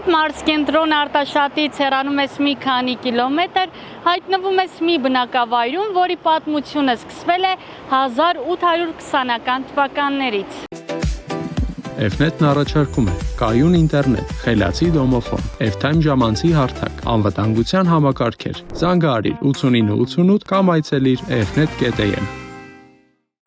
Մենք մարզկենտրոն Արտաշատից հեռանում ես մի քանի կիլոմետր, հայտնվում ես մի բնակավայրում, որի պատմությունը սկսվել է 1820-ական թվականներից։ F-net-ն առաջարկում է կայուն ինտերնետ, խելացի դոմոֆոն, F-time ժամանցի հարթակ, անվտանգության համակարգեր։ Զանգահարիր 8988 կամ այցելիր fnet.am։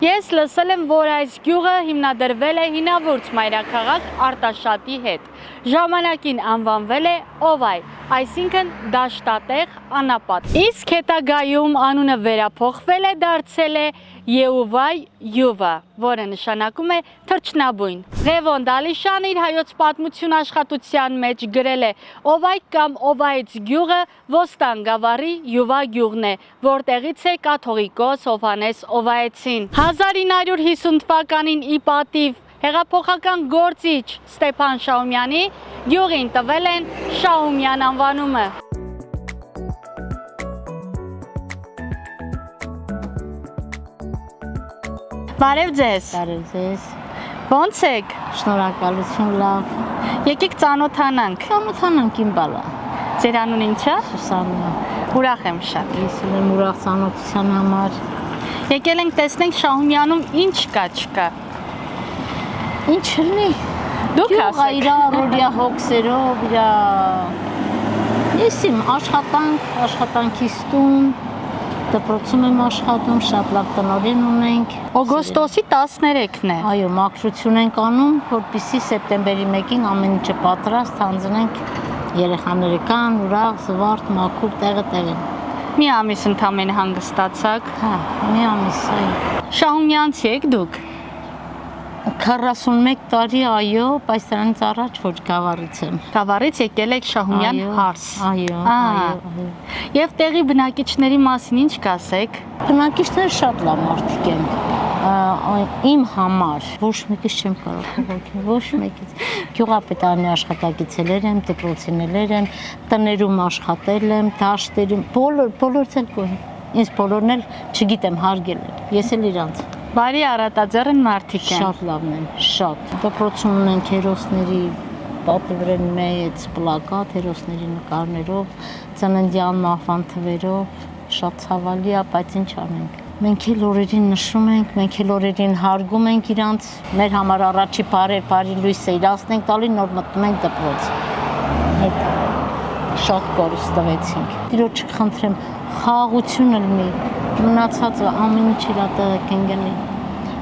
Ես լսել եմ, որ այս գյուղը հիմնադրվել է հինավուրց մայրաքաղաք Արտաշատի հետ։ Ժամանակին անվանվել է Օվայ, այսինքն դաշտատեղ անապատ։ Իսկ հետագայում անունը վերափոխվել է, դարձել է Եուվայ Յուվա, որը նշանակում է թռչնաբույն։ Ղևոն Դալիշյանը իր հայոց պատմություն աշխատության մեջ գրել է Օվայ կամ Օվայից գյուղը Ոստան գավառի Յուվա գյուղն է, որտեղից է կաթողիկոս Հովհաննես Օվայեցին։ 1950 թվականին ի պատիվ հեղափոխական գործիչ Ստեփան Շահումյանի գյուղին տվել են Շահումյան անվանումը։ Բարև ձեզ։ Բարև ձեզ։ Ո՞նց եք։ Շնորհակալություն, լավ։ Եկեք ծանոթանանք։ Ծանոթանանք իմ բալա։ Ձեր անուն ի՞նչ է։ Սուսաննա։ Ուրախ եմ շատ։ Ես եմ ուրախ ծանոթության համար։ Եկել ենք տեսնենք Շահումյանում ինչ կա, չկա։ Ինչ լինի։ Դուք Գյուղը իր ասեք։ առօրյա հոգսերով, ես իմ աշխատանքից տուն, դպրոցում եմ աշխատում, շատ լավ տնօրեն ունենք։ Օգոստոսի 13-ն է։ Այո, մաքրություն ենք անում, որպեսզի սեպտեմբերի 1-ին ամեն ինչը պատրաստ հանձնենք երեխաները կան, ուրախ, զվարթ, մաքուր տեղը։ Մի ամիս ընդամենը հանգստացաք։ Հա, մի ամիս, այո։ Շահումյանցի եք դուք։ 41 տարի, այո, բայց դրանից առաջ ոչ գավառից եմ։ Գավառից եկել եք Շահումյան հարս։ Այո։ Եվ տեղի բնակիչների մասին ինչ կասեք։ Բնակիչները շատ լավ մարդիկ են։ Իմ համար ոչ մեկից չեմ կարող փոխել, ոչ մեկից։ Գյուղապետարանի աշխատակիցներ եմ, դպրոցիներ եմ, տներում աշխատել եմ, դաշտերում, բոլորս էլ գոհ։ Ինձ բոլորն էլ չգիտեմ հարգել են։ Ես էլ իրանց։ Բարի առատաձեռն մարդիկ են։ Շատ լավն են, շատ։ Դպրոցում ունենք հերոսների պատվերեն մեծ պլակատ, հերոսների նկարներով, ծննդյան մահվան թվերով, շատ ցավալի է, բայց ինչ անենք։ Մենք էլ օրերին նշում ենք, մենք էլ օրերին հարգում ենք իրանց, մեր համար առաջի բարի լույսը իրացնենք տալի, նոր մտնում ենք դպրոց։ Հետ շատ կորուստ տվեցինք։ Տիրոջը խնդրեմ, խաղաղությունը լինի, մնացածը ամեն ինչ իր տեղը կընկնի։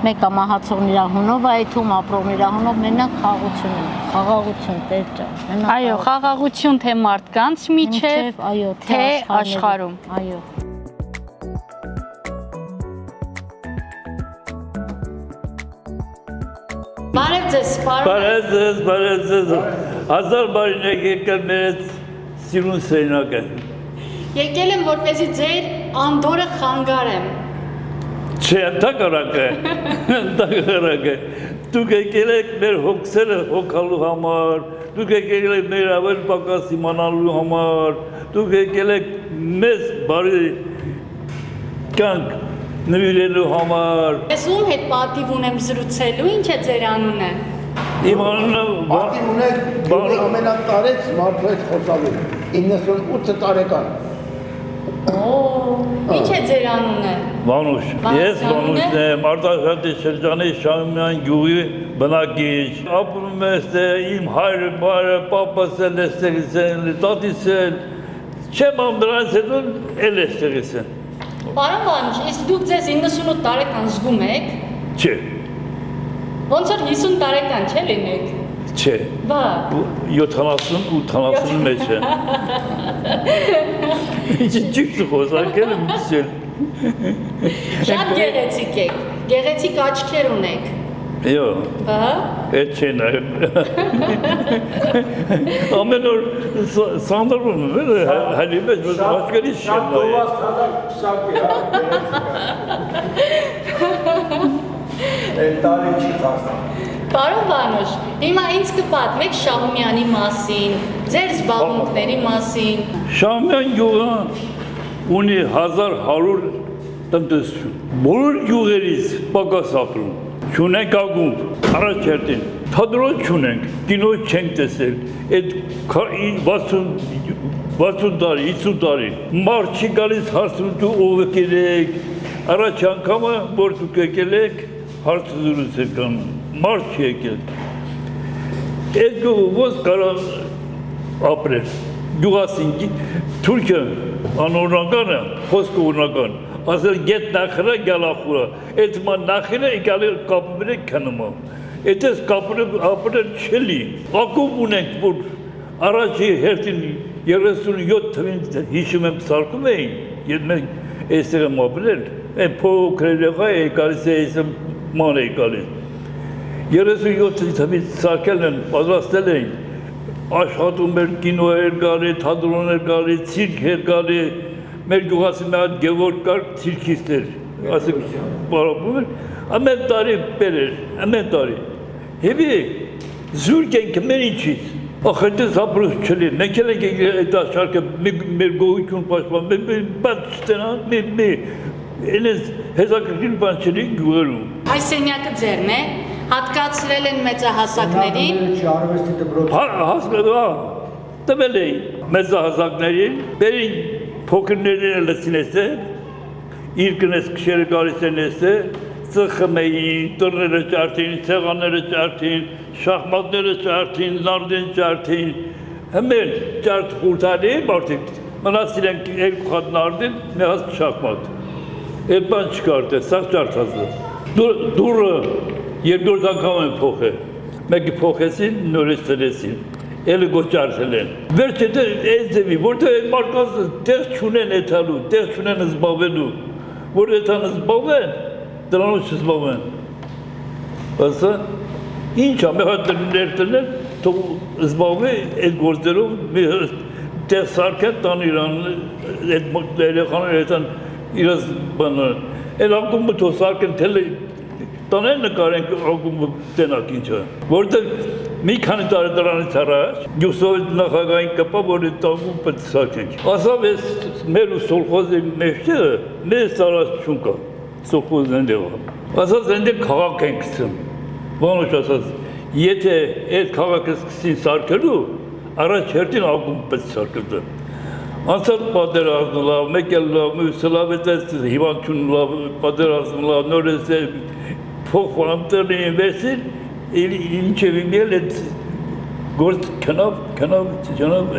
Մեկը մահացողն իր հունով է այդում, ապրողն իր հունով, մենակ խաղաղություն, Տեր ջան։ Այո, խաղաղություն թե մարդկանց միջև, այո, թե աշխարհում։ Այո։ Բարև ձեզ, Բարև ձեզ։ Հազար բարին եք եկել մեր սիրուն սերնակը։ Եկել եմ, որպեսզի ձեր անդորը խանգարեմ։ Չէ, ընդհակառակը։ Դուք եկել եք մեր հոգսերը հոգալու համար, դուք եկել եք մեր ավել պակաս իմանալու համար, դուք եկել եք մեզ բարի կյանք նվիրելու համար։ Ես ում հետ պատիվ ունեմ զրուցելու, ինչ է ձեր անունը։ Իմ անունը Պատիվ ունեք ամենատարեց մարդու հետ խոսալու, 98 տարեկան։ Ինչ է ձեր անունը։ Վանուշ, ես Վանուշն եմ, Արտաշատի շրջանի Շահումյան գյուղի բնակիչ։ Ապրում եմ իմ հայրը, բարը, պապս էլ էստեղից են, տատիս էլ, չեմ դրանից հետո էլ էստեղից են։ Պարոն Վանուշ, իսկ դուք ձեզ 98 տարեկան զգում եք։ Չէ, Ոնց որ 50 տարեկան չէ լինեք։ չէ, Բա 70-80 մեջ է։ Ինչ ճիշտ խոսակել եմ դիսել։ շատ գեղեցիկ եք, գեղեցիկ աչքեր ունեք։ Այո, Բա այդ չէ նայեմ։ Ամեն օր սանդրում եմ, հալի մեջ, աչքերի չեմ նայեմ։ Այդ տարի չի խասնա։ Պարոն Վանուշ, հիմա ինձ կպատմեք Շահումյանի մասին, ձեր զբաղմունքների մասին։ Շահումյան գյուղը ունի 1100 տնտեսություն։ Բոլոր գյուղերից պակաս ապրում։ Չունենք ակումբ, առաջ հերթին։ թատրոն չունենք, կինո չենք տեսել, այդ 60 տարի, 50 տարի, մարդ չի գալիս հարցում դու ով եք, առաջ անգամը, որ դուք եկել եք, հարցը զրույց եք անում, մարդ չի եկել, այդ գողը ոնց կարող ապրել, գյուղասին, թուրքը անօրնական է, խոսքը օրնական, ասել գետ նախıra գալախուրա, այդ ման նախıra եկալի կապում եք կնումը, այդպես ապրել չելի, ակում ունենք, որ առաջի հերթին 37 թվին հիշում եմ սարկում էին, և մենք այստեղ եմ ապրել, են փոքր երեխա է գալիս է այստեղ ման է գալիս, 37 թվին սարկել են, պատրաստել էին, աշխատում էր կինո էր գալի, թատրոն էր գալի, ցիրկ էր գալի, մեր գյուղացի մի հատ Գևորգ կար ցիրկիստ էր, ասեք պարապում էր, ամեն տարի բեր էր, ամեն տարի, հետի զուրկ ենք մեր ինչից, ախետես ապրուս չլի, մենք էլ ենք այդ աշխարհը մեր գոյություն պաշտպան, բաց չտենան, այնպես հեզակրկին բան չլի գյուղերում։ Այս սենյակը ձերն է, հատկացրել են մեծահասակներին։ Տվել էին մեծահասակներին, բերին փոքրներին լսին էստեղ, իր կնես քշերը գալիս են էստեղ, ծխում էին, տռները ճարդին, ցեղանները ճարդին, շախմատները ճարդին, նարդին ճարդին, հմեն ճարդ խուրթալի մարդիկ, մնացին են երկու խատ նարդին, մի հատ շախմատ, այդ բան չկար, սաղ ճարդած է, դուրը երկրորդ անգամ են փոխել, մեկի փոխեցին, նորից ծրեցին, էլի գոճարդել են, վերջ է այս ձևի, որտեղ այդ մարդկանց տեղ չունեն էթալու, տեղ չունեն զբաղվելու, որ էթան զբաղվեն, դրանով չզբաղվեն, ասա, ինչ ամե հատ ներտնել, թող զբաղվի այդ գործերով, տեղ սարքեն տան իրան, այդ երեխաներ հետան իրազ բանան, այդ ակումբը թող սարքեն թել տանեն նկարենք ակումբը տենակ ինչը, որտեղ մի քանի տարի դրանից առաջ, գյուսովետ նախագահին կպա, որ այդ ակումբը սարքենք, ասավ ես մեր ու սոլխոզի մեջտեղը, մեզ տարած չուն կա, սոլխոզն դեղա, ասած ենդեղ քաղաք են կսում, բանոչ ասած, եթե այդ քաղաքը սկսին սարքելու, առաջ հերտին ակումբ պետք սարքել։ Անցած պատերազմը լավ, մեկ էլ լավ, մյուսը լավ, այդպես հիվանդություն լավ, պատերազմը լավ, նորից փոխանցելին վեսին, ինչև իմել այդ գործ քնավ,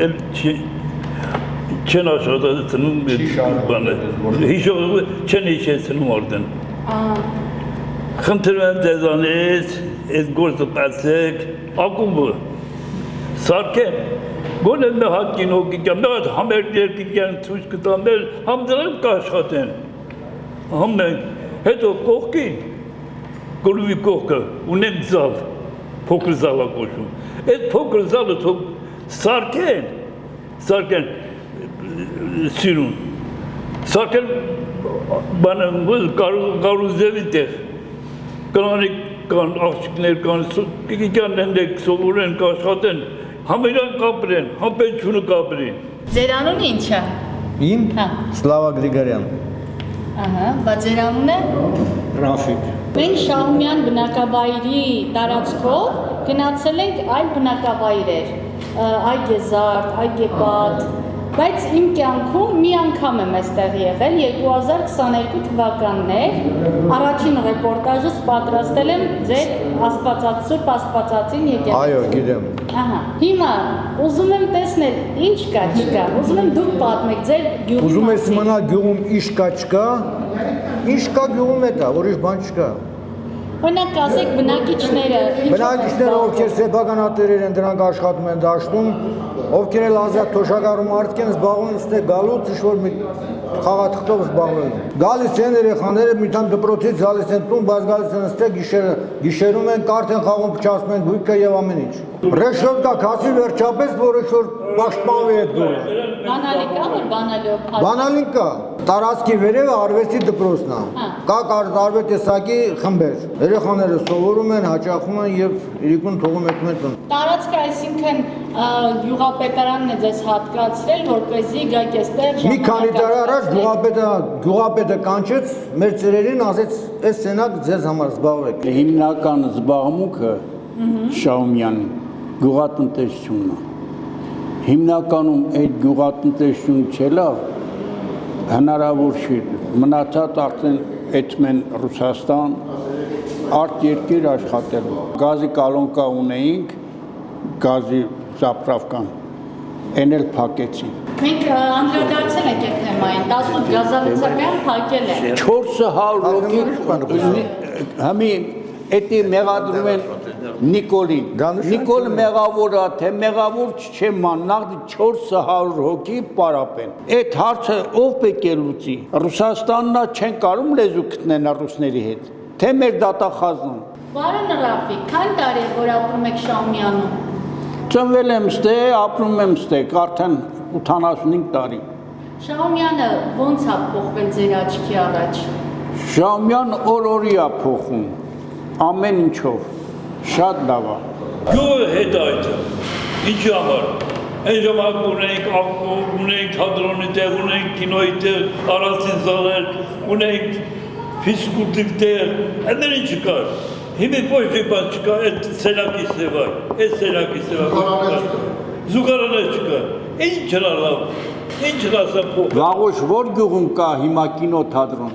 էլ չեն աշխատացնում բանը, հիշողը չեն հիշեցնում արդեն։ Խնդրում եմ ձեզանից, այդ գործը պացեք, ակումբը, սարքեն, գոնե մի հատ կինո կիկյան, մի հատ համերգներ կիկյան, ցույց կտամել, համ դրանք կաշխատեն, համ մենք, հետո կողքին, գոլուվի կողքը, ունենք զալ, փոքր զալա կոչում, այդ փոքր զալը թող սարքեն սիրուն, սարքեն կարուզևի տեղ, կանանիկ կան, աղջիկներ կան, կիկյան ենդեք սովորեն, կաշխատեն, համ իրան կապրեն, համ պետչունը կապրեն։ Ձեր անունը ինչ է։ Իմ Սլավա Գրիգորյան։ Բա ձեր անունը։ Ռաֆիկ։ Մենք Շահումյան բնակավայրի տարածքով գնացել ենք այլ բնակավայրեր, Այգեզարդ, Այգեպատ, բայց իմ կյանքում մի անգամ եմ այստեղ եղել 2022 թվականն էր, առաջին ռեպորտաժս պատրաստել եմ ձեր Սուրբ Աստվածածին եկեղեցու։ Այո, գիտեմ։ Հիմա ուզում եմ տեսնել ինչ կա, չկա, ուզում եմ դուք պատմեք ձեր գյուղի Ուզում ես իմանալ գյուղում ինչ կա, չկա, ինչ կա գյուղում է դա, որ ինչ բան չկա։ Օրինակ ասեք բնակիչները, Բնակիչները ովքեր սեփականատերեր են, դրանք աշխատում են դաշտում, ովքեր էլ ազատ թոշակառու մարդիկ են զբաղվում ստե գալուց ինչ-որ մի խաղաթղթով զբաղվելու։ Գալիս են երեխաները մի տան դպրոցից գալիս են տուն, բայց գալիս են ստե գիշերում են, կարդ են խաղում, փչացնում են գույքը եւ ամեն ինչ։ Ռեշոտկա քասի վերջապես, որ ինչ-որ պաշտպանվի այդ դուրը։ բանալի կա, որ բանալիով Բանալին կա, տարածքի վերևը արվեստի դպրոցն է, կա տարբեր տեսակի խմբեր, երեխաները սովորում են, հաճախում են եւ իրիկուն թողում եկում են տուն։ Տարածքը այսինքն գյուղապետարանն է ձեզ հատկացրել, որպեսզի գաք այստեղ Մի քանի տարի առաջ գյուղապետը կանչեց մեր ծերերին, ասեց, այս սենակ ձեզ համար զբաղվեք։ Հիմնական զբաղմունքը Շահումյանի գյուղատնտեսությունն է։ Հիմնականում այդ գյուղատնտեսությունը չելա հնարավոր չի մնացած արդեն այդմեն Ռուսաստան արտ երկիր աշխատելու։ Գազի կալոնկա ունեինք, գազի զապրավկան, այն էլ փակեցին։ Մենք անդրադարձել ենք այդ թեմային, 18 գազալցական փակել են։ 400 հոգի համի էդի մեղադրում են Նիկոլին։ Նիկոլ մեղավոր է, թե մեղավոր չէ մաննաղ 400 հոգի պարապեն։ Այդ հարցը ով պետք է լուծի։ Ռուսաստանն չեն կարող լեզու գտնեն ռուսների հետ, թե մեր դատախազն։ Պարոն Ռաֆիկ, քանի տարի որ ապրում եք Շահումյանում։ Ծնվել եմ ստե, ապրում եմ ստե, արդեն 85 տարի։ Շահումյանը ո՞նց է փոխվել ձեր աչքի առաջ։ Շահումյան օր-օրի է փոխում, ամեն ինչով, շատ լավ է։ Գյուղը հետ այդ, ինչի համար, այն ժամանակ ունենք ակում, ունենք թատրոնի տեղ, ունենք կինոյի տեղ, առանցին զալեր, ունենք ֆիզկուլտուր տեղ, այդներ ինչ չկար։ Հիմա ոչ մի բան չկա, այդ սելակի սևար, այդ սելակի սևար, զուգարաներ չկա, ինչ հրա լավ, ինչ հրա սա փոխ։ Վաղոש որ գյուղում կա հիմա կինո թատրոն,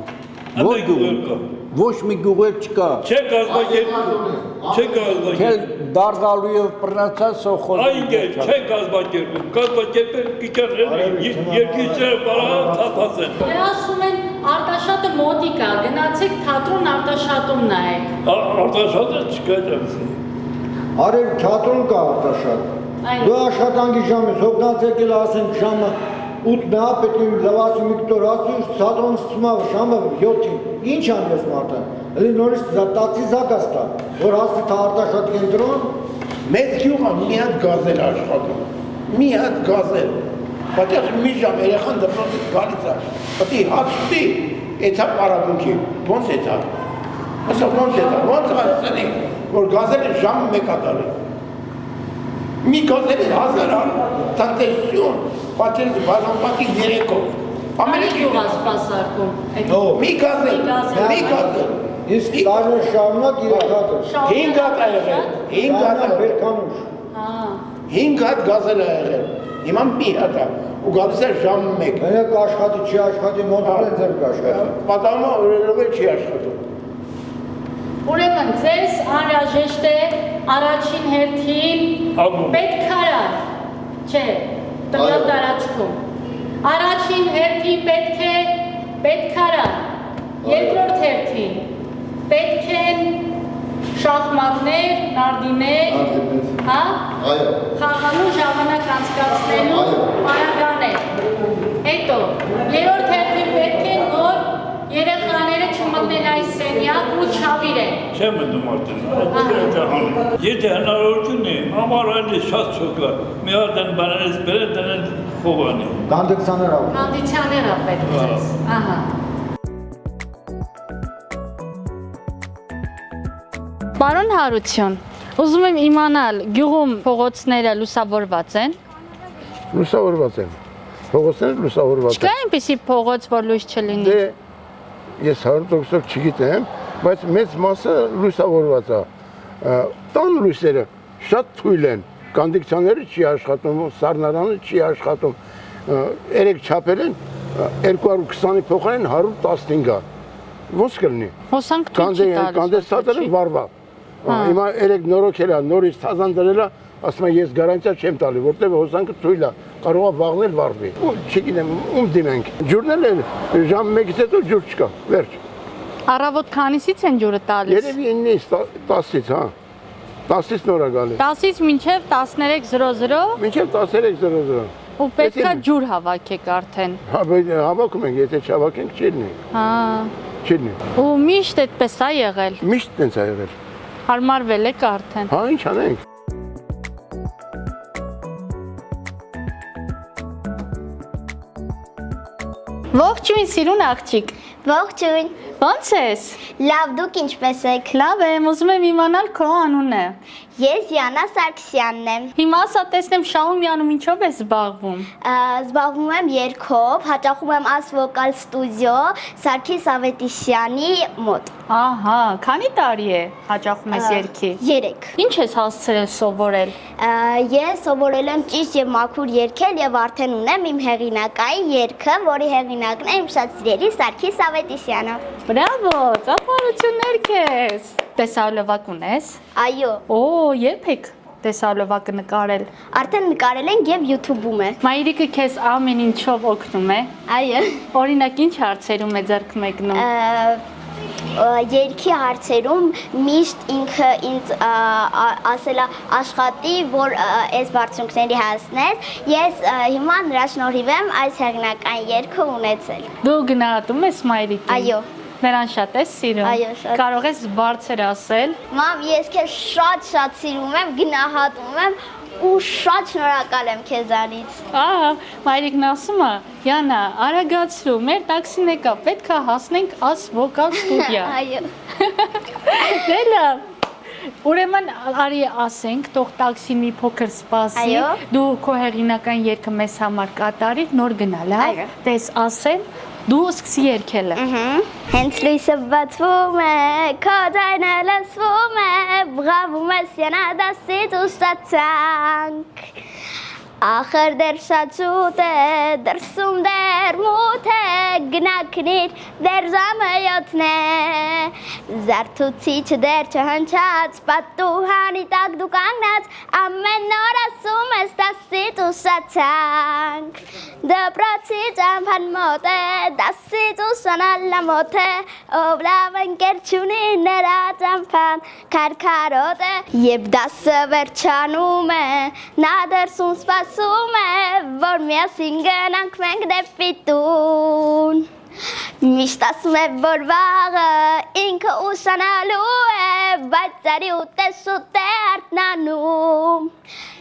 որ գյուղում կա, ոչ մի գյուղեր չկա։ Չէ կազմակերպում, չէ կազմակերպում։ Չէ դարձալու եւ բռնացած սոխոլ։ Այն չէ կազմակերպում, կազմակերպել կիչարներ, երկիչները բարավ թափացեն։ Դե ասում են Արտաշատը մոտիկ է, գնացեք թատրոն Արտաշատում նայեք։ Արտաշատը չկա դրանցի։ Արել թատրոն կա Արտաշատ։ Դու աշխատանքի ժամից հոգնած եկել ասենք ժամը 8-ն է, պետք է լավասում Վիկտոր ասում, թատրոն ստումա ժամը 7-ին։ Ինչ անես մարդը։ Էլի նորից տաքսի զակաս տա, որ հասցի թա Արտաշատ կենտրոն։ Մեծ գյուղը մի հատ գազել աշխատում, մի հատ գազել։ Պատիաս մի ժամ երեխան դպրոցից գալիս է, պատի հացուտի, էթա պարաբունքի, ոնց էթա։ Ասա ոնց էթա, ոնց հասցնենք, որ գազել է ժամ մեկ ատալի։ Մի գազել է 1000 տնտեսություն, պատերս բաժանպատի 3-ով։ Ամենի գյուղա սպասարկում։ Մի գազել, մի գազել։ Իսկ տարի շարունակ 3 հատ է։ 5 հատ է եղել, 5 հատ է Բերքանուշ։ 5 հատ գազել է եղել, հիմա մի հատ է, ու գալիս է ժամ 1։ Մենակ աշխատի, չի աշխատի, մոտորեն ձեր կաշխատի։ Պատամը օրերով էլ չի աշխատում։ Ուրեմն ձեզ անհրաժեշտ է առաջին հերթին պետքարան, չէ, տվյալ տարածքում։ Առաջին հերթին պետք է պետքարան, երկրորդ հերթին պետք են շախմատներ, նարդիներ, հա? Խաղալու ժամանակ անցկացնելու պարագաներ։ Հետո, երրորդ հերթին պետք են, որ երեխաները չմտնեն այս սենյակ ու չավիրեն։ Չեմ մտնում արդեն, եթե հնարավորություն է, համար այն է շատ չոկա, մի հատ են բաներից բերեն, դնեն խովանի։ Կանդիցիաներ ավ։ Կանդիցիաներ ա պետք ձեզ, ահա։ Պարոն Հարություն, ուզում եմ իմանալ, գյուղում փողոցները լուսավորված են։ Լուսավորված են, փողոցները լուսավորված են։ Չկա այնպիսի փողոց, որ լույս չլինի։ Դե, ես 100% չգիտեմ, բայց մեծ մասը լուսավորված է։ Տան լույսերը շատ թույլ են, կանդիցիաները չի աշխատում, սառնարանը չի աշխատում։ Երեք չափել են 220-ի փոխարեն 115 է։ Ոնց կլինի։ Հոսանք թույլ չի տալիս։ Կանդենսատորը վարվա։ Հիմա երեք նորոգել է, նորից թազան դրել է, ասում եմ ես գարանտիա չեմ տալի, որտեղ հոսանքը թույլ է, կարող է վաղնել վառվի։ Ու չգիտեմ, ում դիմենք։ Ջուրն էլ ժամ 1-ից հետո ջուր չկա, վերջ։ Առավոտ քանիսից են ջուրը տալիս։ Երևի 9-ից 10-ից, հա։ 10-ից նոր է գալի։ 10-ից մինչև 13:00։ Մինչև 13:00։ Ու պետքա ջուր հավաքեք արդեն։ Հա, հավաքում ենք, եթե չհավաքենք չի լինի։ Հա։ Չի լինի։ Ու միշտ այդպես է եղել։ Միշտ տենց է եղել։ Հարմարվել եք արդեն։ Հա, ինչ անենք։ Ողջույն, սիրուն աղջիկ։ Ողջույն։ Ո՞նց ես։ Լավ, դուք ինչպես եք։ Լավ եմ, ուզում եմ իմանալ քո անունը։ Ես Յանա Սարգսյանն եմ։ Հիմա ասա տեսնեմ Շահումյանում ինչով ես զբաղվում։ Զբաղվում եմ երգով, հաճախում եմ As Vocal Studio Սարգիս Ավետիսյանի մոտ։ Ահա, քանի տարի է հաճախում ես երգի։ 3։ Ինչ ես հասցրել սովորել։ Ես սովորել եմ ճիշտ եւ մաքուր երգել եւ արդեն ունեմ իմ հեղինակային երգը, որի հեղինակն է իմ շատ սիրելի Սարգիս Ավետիսյանը։ Բրավո, ծափարություններ քեզ։ Տեսահոլովակ ունես։ Այո, Օ, երբ եք տեսահոլովակը նկարել։ արդեն նկարել ենք եւ YouTube-ում է։ Մայրիկը քեզ ամեն ինչով օգնում է։ Այո։ Օրինակ ինչ հարցերում է ձեռք մեկնում։ Երգի հարցերում միշտ ինքը ինձ ասելա աշխատի, որ այս բարձունքների հասնես։ Ես հիմա նրա շնորհիվ եմ այս հեղինակային երգը ունեցել։ Դու գնահատում ես մայրիկին։ Այո։ Նրան շատ ես սիրում։ Այո, շատ։ Կարող ես բարձր ասել։ Մամ, ես քեզ շատ սիրում եմ, գնահատում եմ ու շատ շնորհակալ եմ քեզանից։ Ահա, մայրիկն ասում է, Յանա, արագացրու, մեր տաքսին եկա, պետք է հասնենք As Vocal Studio։ Այո։ Դե լավ։ Ուրեմն արի ասենք, թող տաքսին մի փոքր սպասի։ Այո։ Դու քո հեղինակային երգը մեզ համար կատարիր, նոր գնալ, հա։ Այո։ Տես ասել, դու սկսի երգելը։ Հենց լույսը բացվում է, քո ձայնը լսվում է, բղավում ես Յանա դասից ու ստացանք։ Ախր դեռ շատ շուտ է, դրսում դեռ մութ է, գնա քնիր, դեռ ժամը 7-ն է, զարթուցիչ դեռ չհնչած, պատուհանի տակ դու կանգնած, ամեն օր ասում ես դասից ու ստացանք, դպրոցի ճամփան մոտ է, դասից ուսանալը մոտ է, ով լավ ընկեր չունի նրա ճամփան քարքարոտ է, երբ դասը վերջանում է, նա դրսում սպասում է, որ միասին գնանք մենք դեպի տուն։ Միշտ ասում է, որ վաղը ինքը ուսանալու է, բայց արի ուտեսուտ է արթնանում։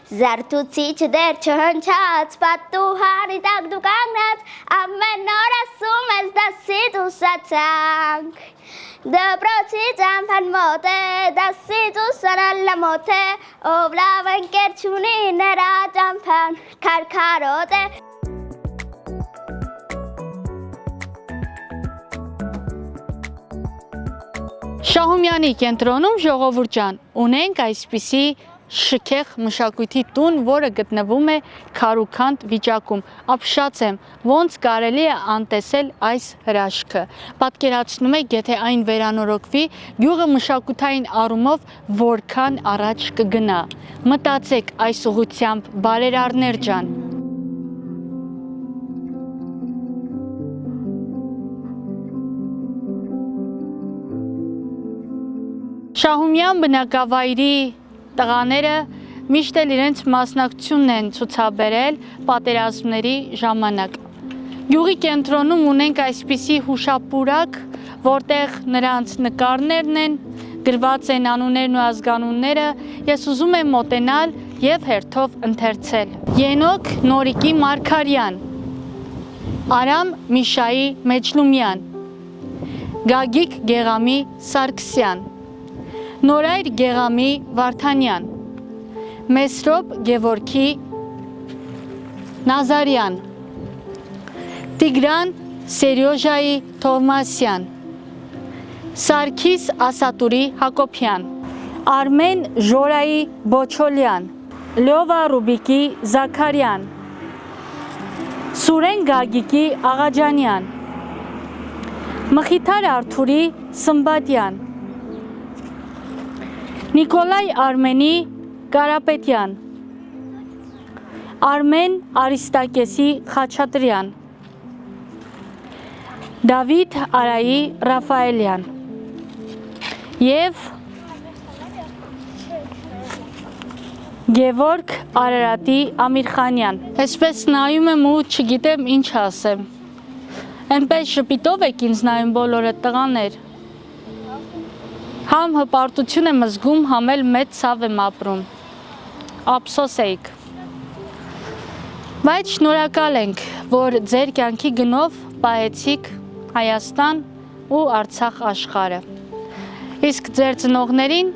Զարթուցիչ դեռ չհնչած, պատուհանի տակ դու կանգնած, ամեն օր ասում ես դասից ուսացանք։ Դպրոցի ճամփան մոտ է, դասից ուսանալը մոտ է, ով լավ ընկեր չունի նրա ճամփան քարքարոտ է։ Շահումյանի կենտրոնում ժողովուրդ ջան, ունենք այսպիսի շքեղ մշակույթի տուն, որը գտնվում է քարուքանդ վիճակում։ Ապշած եմ, ոնց կարելի է անտեսել այս հրաշքը։ Պատկերացնում եք, եթե այն վերանորոգվի, գյուղը մշակութային առումով որքան առաջ կգնա։ Մտածեք այս ուղղությամբ, բարերարներ ջան։ Շահումյան բնակավայրի տղաները միշտ էլ իրենց մասնակցությունն են ցուցաբերել պատերազմների ժամանակ։ Գյուղի կենտրոնում ունենք այսպիսի հուշապուրակ, որտեղ նրանց նկարներն են, գրված են անուններն ու ազգանունները, ես ուզում եմ մոտենալ եւ հերթով ընթերցել։ Ենոք Նորիկի Մարգարյան, Արամ Միշայի Մեջլումյան, Գագիկ Գեղամի Սարգսյան, Նորայր Գեղամի Վարդանյան, Մեսրոպ Գևորգի Նազարյան, Տիգրան Սերյոժայի Թովմասյան, Սարգիս Ասատուրի Հակոբյան, Արմեն Ժորայի Բոչոլյան, Լյովա Ռուբիկի Զաքարյան, Սուրեն Գագիկի Աղաջանյան, Մխիթար Արթուրի Սմբատյան, Նիկոլայ Արմենի Կարապետյան, Արմեն Արիստակեսի Խաչատրյան, Դավիթ Արայի Ռաֆայելյան և Գևորգ Արարատի Ամիրխանյան։ Այսպես նայում եմ ու չգիտեմ ինչ ասեմ։ Այնպես շպիտով եք ինձ նայում բոլորը տղաներ։ Համ հպարտություն եմ զգում, համ էլ մեծ ցավ եմ ապրում։ Ափսոս էիք։ Բայց շնորհակալ ենք, որ ձեր կյանքի գնով պահեցիք Հայաստան, ու Արցախ աշխարհը։ Իսկ ձեր ծնողներին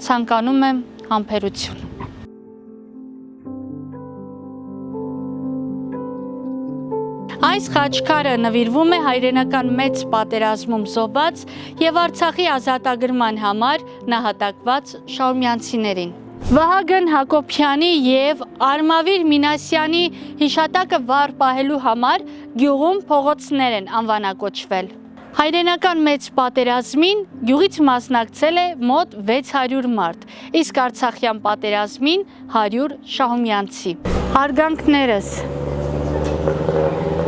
ցանկանում եմ համբերություն։ Այս խաչքարը նվիրվում է հայրենական մեծ պատերազմում զոհված եւ Արցախի ազատագրման համար նահատակված շահումյանցիներին։ Վահագն Հակոբյանի եւ Արմավիր Մինասյանի հիշատակը վառ պահելու համար գյուղում փողոցներ են անվանակոչվել։ Հայրենական մեծ պատերազմին գյուղից մասնակցել է մոտ 600 մարդ, իսկ Արցախյան պատերազմին 100 շահումյանցի։ Հարգանքներս։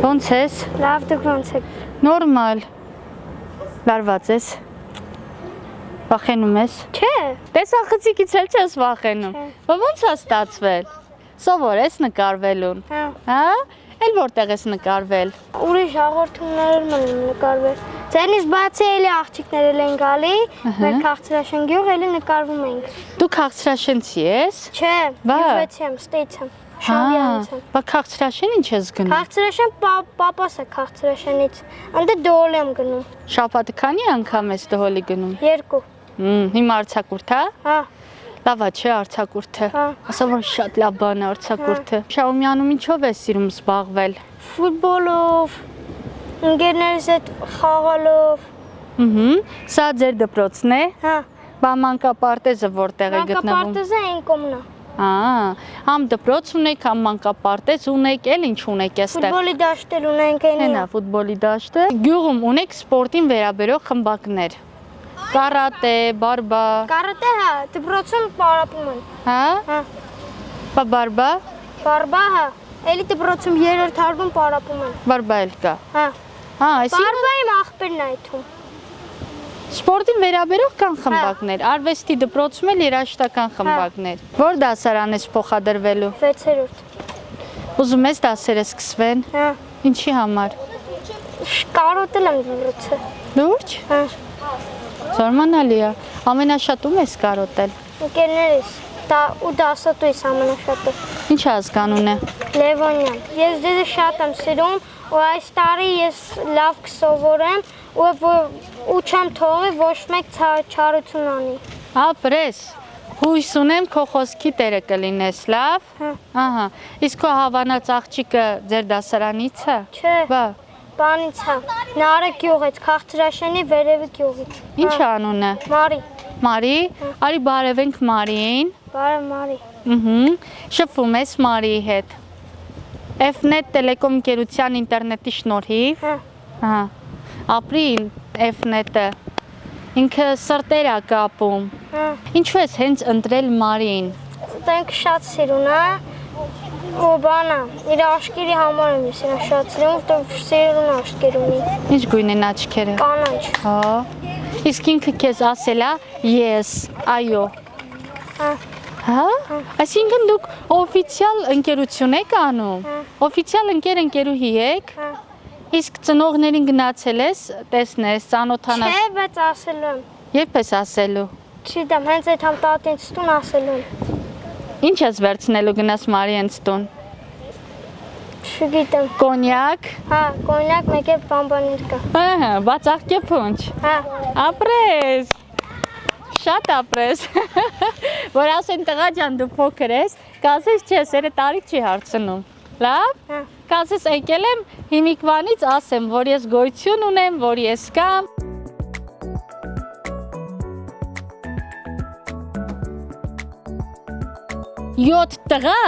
Ոնց ես։ Լավ, դուք ոնց եք։ Նորմալ։ Լարված ես։ Վախենում ես։ Չէ։ Տեսախցիկից էլ չես վախենում։ Բա ոնց է ստացվել։ Սովոր ես նկարվելուն։ Հա։ Էլ որտեղ ես նկարվել։ Ուրիշ հաղորդումներ եմ նկարվել։ Ձերնից բացի էլի աղջիկներ են գալի, մեր Քաղցրաշեն գյուղ էլի նկարվում ենք։ Դու Քաղցրաշենցի ես։ Չէ, յուղեցի եմ, ստից եմ։ Շամբյանից եմ։ Բա Քաղցրաշեն ինչ ես գնում։ Քաղցրաշեն պապաս է Քաղցրաշենից։ Անդե դոհոլ եմ գնում։ Շաբաթը քանի անգամ ես դհոլի գնում։ 2։ Հիմա արձակուրդ է։ Հա։ Լավ է, չէ, արձակուրդը։ Ասա որ շատ լավ բան է արձակուրդը։ Շահումյանում ինչով ես սիրում զբաղվել։ Ֆուտբոլով, ընկերներիս հետ խաղալով։ Սա ձեր դպրոցն է։ Հա։ Բա մանկապարտեզը որտեղ է գտնվում։ Մանկապարտեզը այն կողմն է։ Համ դպրոց ունեք, համ մանկապարտեզ ունեք, էլ ինչ ունեք այստեղ։ Ֆուտբոլի դաշտեր ունենք այնի։ Հենա ֆուտբոլի դաշտը։ Գյուղում ունեք սպորտին վերաբերող խմբակներ։ Կարատե, բարբա։ Կարատե, հա, դպրոցում պարապում են։ Հա։ Հա։ Բա բարբա։ Բարբա, հա, էլի դպրոցում 3-րդ հարկում պարապում են։ Բարբա էլ կա։ Հա։ Հա, այսինքն Բարբայի աղբերն է այդում։ սպորտին վերաբերող կան խմբակներ, արվեստի դպրոցում էլ երաժշտական խմբակներ։ Որ դասարան ես փոխադրվելու։ 6-րդ։ Ուզում ես դասերը սկսվեն։ Հա։ Ինչի համար։ Կարոտել եմ դպրոցը։ Լուրջ։ Հա։ Զարմանալի է։ Ամենաշատ ում ես կարոտել։ Ընկերներիս ու դասատուիս ամենաշատը։ Ինչ ազգանուն է։ Լևոնյան։ Ես ձեզ շատ եմ սիրում ու այս տարի ես լավ կսովորեմ ու չեմ թողի ոչ մեկ չարություն անի։ Ապրես։ Հույս ունեմ քո խոսքի տերը կլինես, լավ։ Ահա։ Իսկ քո հավանած աղջիկը ձեր դասարանից է։ Չէ։ Բա։ Բանից է։ Նարե գյուղից, Քաղցրաշենի վերևի գյուղից։ Ինչ անունը։ Մարի։ Մարի, արի բարևենք Մարիին։ Բարև Մարի։ Շփվում ես Մարիի հետ։ Fnet Telecom ընկերության ինտերնետի շնորհիվ։ Հա։ Ապրի Fnet-ը։ Ինքը սրտեր է կապում։ Ինչու ես հենց ընտրել Մարիին։ Տենք շատ սիրուն է։ Ու բանա, իր աշկերի համար եմ ես իրան շատ սիրում, որտեղ սիրուն աշկեր ունի։ Ինչ գույն են աչքերը։ Կանաչ։ Հա։ Իսկ ինքը քեզ ասել է yes, այո։ Հա։ Այսինքն դուք օֆիցիալ ընկերություն եք անում։ Օֆիցիալ ընկերուհի եք։ Իսկ ծնողներին գնացել ես, տեսնես, ծանոթանաս։ Չէ, բայց ասելու եմ։ Երբ ես ասելու։ Չգիտեմ, հենց այդ համ տատինց տուն ասելու եմ։ Ինչ ես վերցնելու գնաս Մարիենց տուն։ Չգիտեմ։ Կոնյակ։ Հա, կոնյակ մեկ է բամբանիր կա։ Ահա, բացախկե փունջ։ Հա։ Ապրես։ Շատ ապրես։ Որ ասեն տղա ջան դու փոքր ես, կասես չէ, սերը տարիք չի հարցնում։ Լավ։ Հա։ Կասես եկել եմ հիմիկվանից ասեմ, որ ես գոյություն ունեմ, որ ես կամ։ Յոթ տղա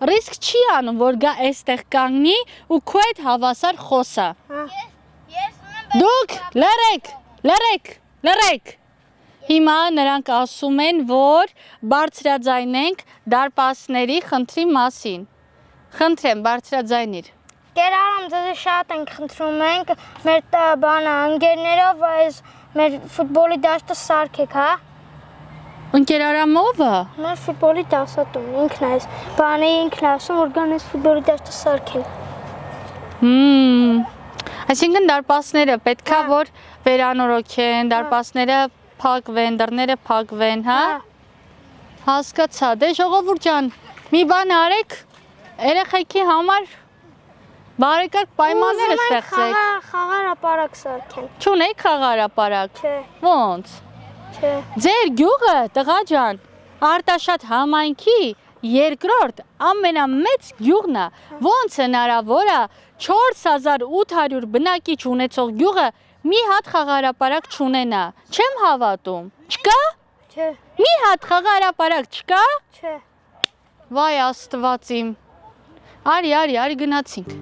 ռիսկ չի անում, որ գա այստեղ կանգնի ու քո հետ հավասար խոսա։ Դուք լռեք։ Հիմա նրանք ասում են, որ բարձրաձայնենք դարպասների խնդրի մասին։ Խնդրեմ, բարձրաձայնիր։ Կերարամ ձեզ շատ ենք խնդրում ենք, մեր բանա ընկերներով այս մեր ֆուտբոլի դաշտը սարքեք, հա։ Ընկերարամովը։ Մեր ֆուտբոլի դասատուն, ինքն է այս բանը ինքն է ասում, որ գան այս ֆուտբոլի դաշտը սարքեն։ Այսինքն դարպասները պետքա որ վերանորոգեն, դարպասները փակվեն, դռները փակվեն, հա։ Հասկացա, դե ժողովուրդ ջան, մի բան արեք, երեխեքի համար Բարեկարգ պայմաններ ստեղծեք։ Խաղարապարակ սարքեն։ Չունեք խաղարապարակ։ Չէ, Ոնց։ չէ։ Ձեր գյուղը, տղա ջան, Արտաշատ համայնքի երկրորդ ամենամեծ գյուղն է։ Ոնց հնարավոր է 4800 բնակիչ ունեցող գյուղը մի հատ խաղարապարակ չունենա։ Չեմ հավատում։ Չկա։ Չէ, Մի հատ խաղարապարակ չկա։ չէ։ Վայ Աստված իմ։ Արի գնացինք։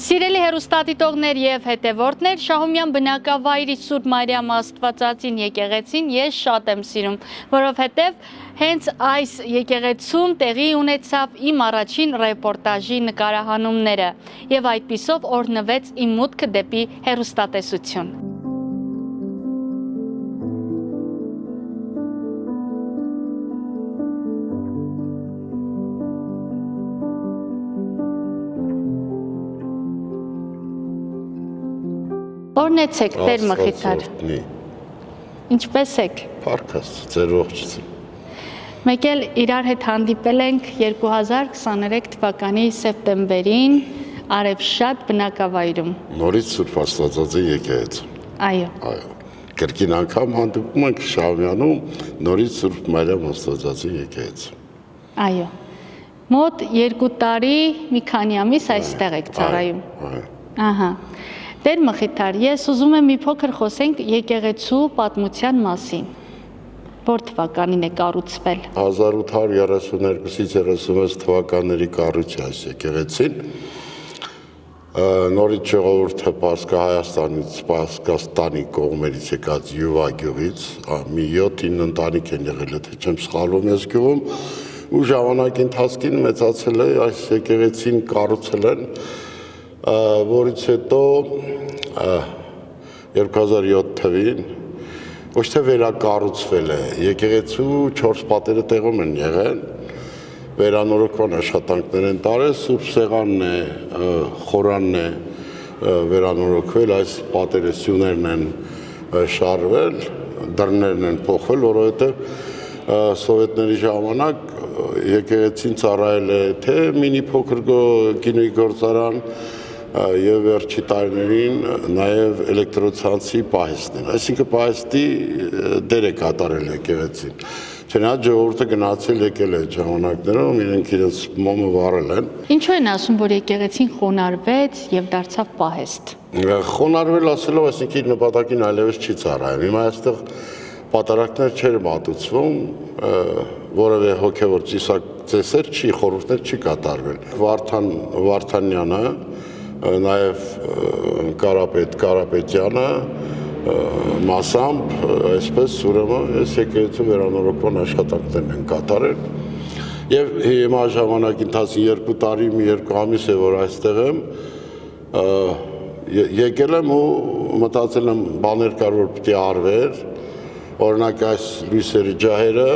Սիրելի հեռուստադիտողներ եւ հետեւորդներ, Շահումյան բնակավայրի Սուրբ Մարիամ Աստվածածին եկեղեցին ես շատ եմ սիրում, որովհետեւ հենց այս եկեղեցում տեղի ունեցավ իմ առաջին ռեպորտաժի նկարահանումները եւ այդպիսով օրհնվեց իմ մուտքը դեպի հեռուստատեսություն։ Օրնեցեք, Տեր Մխիթար։ Ինչպես եք։ Փառքս, ձեր ողջույն։ Մեկ էլ իրար հետ հանդիպել ենք 2023 թվականի սեպտեմբերին Արևշատ բնակավայրում։ Նորից Սուրբ Աստվածածի եկեղեցում։ Այո։ Այո։ Կրկին անգամ հանդիպում ենք Շահումյանում նորից Սուրբ Մարիամ Աստվածածի եկեղեցում։ Այո։ Մոտ 2 տարի մի քանի ամիս այստեղ եք ծառայում։ Այո։ Ահա։ Տեր Մխիթար, ես ուզում եմ մի փոքր խոսենք եկեղեցու պատմության մասին։ Որ թվականին է կառուցվել։ 1832-ից 36 թվականների կառույց է այս եկեղեցին։ Նորից ժողովուրդը Պարսկահայաստանից, Պարսկաստանի կողմերից եկած Յուվա գյուղից, մի 7-9 ընտանիք են եղել, եթե չեմ սխալվում ես գյուղում, ու ժամանակի ընթացքին մեծացել է այս եկեղեցին կառուցել են, որից հետո 2007 թվին ոչ թե վերակառուցվել է, եկեղեցու 4 պատերը տեղում են եղել, վերանորոգման աշխատանքներ են տարել, Սուրբ Սեղանն է, խորանն է վերանորոգվել, այս պատերը սյուներն են շարվել, դռներն են փոխվել, որովհետև սովետների ժամանակ եկեղեցին ծառայել է թե մինի փոքր գինուի գործարան եւ վերջի տարիներին նաեւ էլեկտրոցանցի պահեստներ, այսինքն պահեստի դեր է կատարել եկեղեցին։ Չնայած ժողովուրդը գնացել եկել է ժամանակներում, իրենք իրենց մոմը վառել են։ Ինչու են ասում, որ եկեղեցին խոնարհվեց եւ դարձավ պահեստ։ Խոնարհվել ասելով, այսինքն իր նպատակին այլևս չի ծառայում։ Հիմա այստեղ պատարակներ չեր մատուցվում, որևէ հոգևոր ծիսակ չի, խորհուրդներ չի կատարվել։ Վարդանյանը, նաև Կարապետյանը, մասամբ, այսպես ուրեմն այս եկեղեցու վերանորոգման աշխատանքներն են կատարել։ Եվ հիմա ժամանակի ընթացքում 2 տարի, 2 ամիս է, որ այստեղ եմ, եկել եմ ու մտածել եմ բաներ կար, որ պիտի արվեր, օրինակ այս լույսերի ջահերը,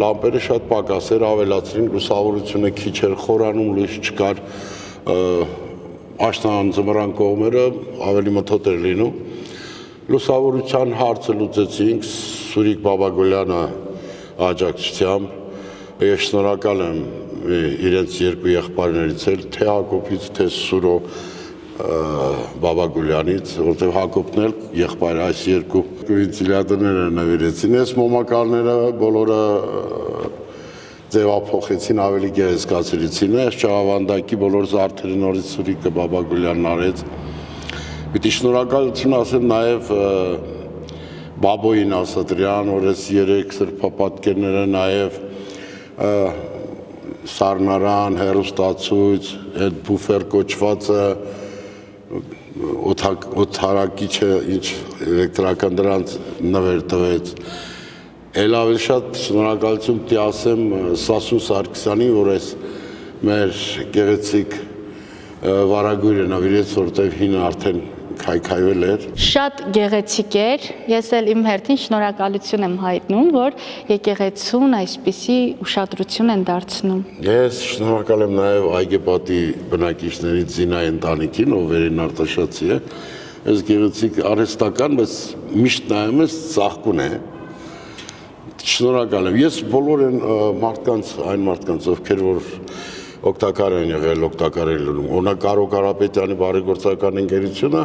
լամպերը շատ պակաս էր, ավելացրին, լուսավորությունը քիչ էր, խորանում լույս չկար, աշնան ձմռան կողմերը ավելի մթոտ էր լինում։ Լուսավորության հարցը լուծեցինք Սուրիկ Բաբագոլյանը աջակցությամբ, ես շնորհակալ եմ իրենց 2 եղբայրներից էլ, թե Հակոբից, թե Սուրո Բաբագոլյանից, որտեղ Հակոբն էլ եղբայր այս 2 վենտիլյատորները նվիրեցին, ես մոմակալները բոլորը ձևափոխեցին, ավելի գեղեցկացրեցին, այս ճաղավանդակի բոլոր զարդերը նորից Սուրիկը Բաբագոլյանն արեց։ Պիտի շնորհակալություն ասեմ նաև Բաբոյին Ասատրյան, որ այս 3 սրբապատկերները նաև Սառնարան, հեռուստացույց, այդ բուֆեր կոչվածը, օդարակիչը, ինչ էլեկտրական դրանց նվեր տվեց։ Էլ ավելի շատ շնորհակալություն պիտի ասեմ Սասուն Սարգսյանին, որ այս մեր գեղեցիկ վարագույրը նվիրեց, որտեղ հինը արդեն քայքայվել էր։ Շատ գեղեցիկ էր, ես էլ իմ հերթին շնորհակալություն եմ հայտնում, որ եկեղեցուն այսպիսի ուշադրություն են դարձնում։ Ես շնորհակալ եմ նաև այգեպատի բնակիչներից Զինայի ընտանիքին, ով վերին Արտաշատցի է, այս գեղեցիկ արհեստական, բայց միշտ նայում ես ծաղկուն է, Շնորհակալ եմ։ Ես բոլոր այն մարդկանց, ովքեր որ օգտակար են եղել, օգտակար են լինում։ Օրինակ Կարո Կարապետյանի բարեգործական ընկերությունը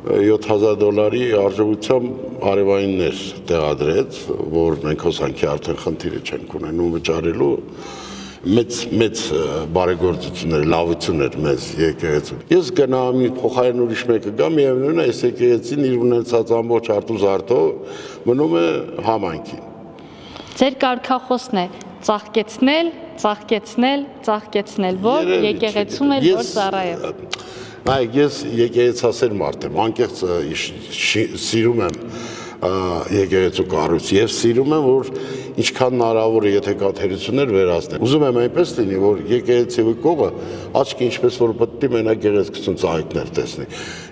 $7,000 արժողությամբ արևայիններ տեղադրեց, որ մենք հոսանքի արդեն խնդիրը չենք ունենում վճարելու։ Մեծ բարեգործություններ, լավություններ մեզ եկեղեցու։ Ես գնամ փոխարեն ուրիշ մեկը գա, միևնույն է, այս եկեղեցին իր ունեցած ամբողջ արտուզարտով մնում է համայնքին։ Ձեր կարգախոսն է ծաղկեցնել, որ եկեղեցում էլ որ ծառայել։ Նայեք, ես եկեղեցասեր մարդ եմ, անկեղծ սիրում եմ եկեղեցու կառույցը եւ սիրում եմ, որ ինչքան հնարավոր է, եթե կա թերություններ վերացնել։ Ուզում եմ այնպես լինի, որ եկեղեցի կողը աչքի ինչպես որ պետք է մենակ գեղեցկություն ծաղիկներ տեսնի։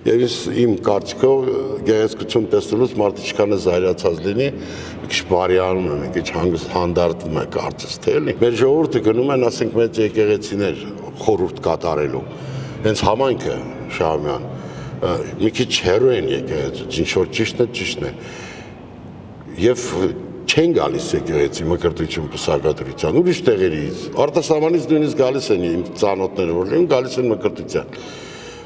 Եվ ես իմ կարծիքով գեղեցկություն տեսնելուց մարդը ինչքան է զայրացած լինի, մի քիչ բարիանում է, մի քիչ հանգիստ հանդարտվում է կարծես թե էլի։ Մեր ժողովուրդը գնում են, ասենք, մեծ եկեղեցիներ խորհուրդ կատարելու։ Հենց համայնքը Շահումյան մի քիչ հեռու են եկեղեցուց, ինչ որ ճիշտն է։ Եվ չեն գալիս եկեղեցի մկրտություն պսակադրության, ուրիշ տեղերից, արտասահմանից նույնիսկ գալիս են իմ ծանոթները, որ լինում, գալիս են մկրտության։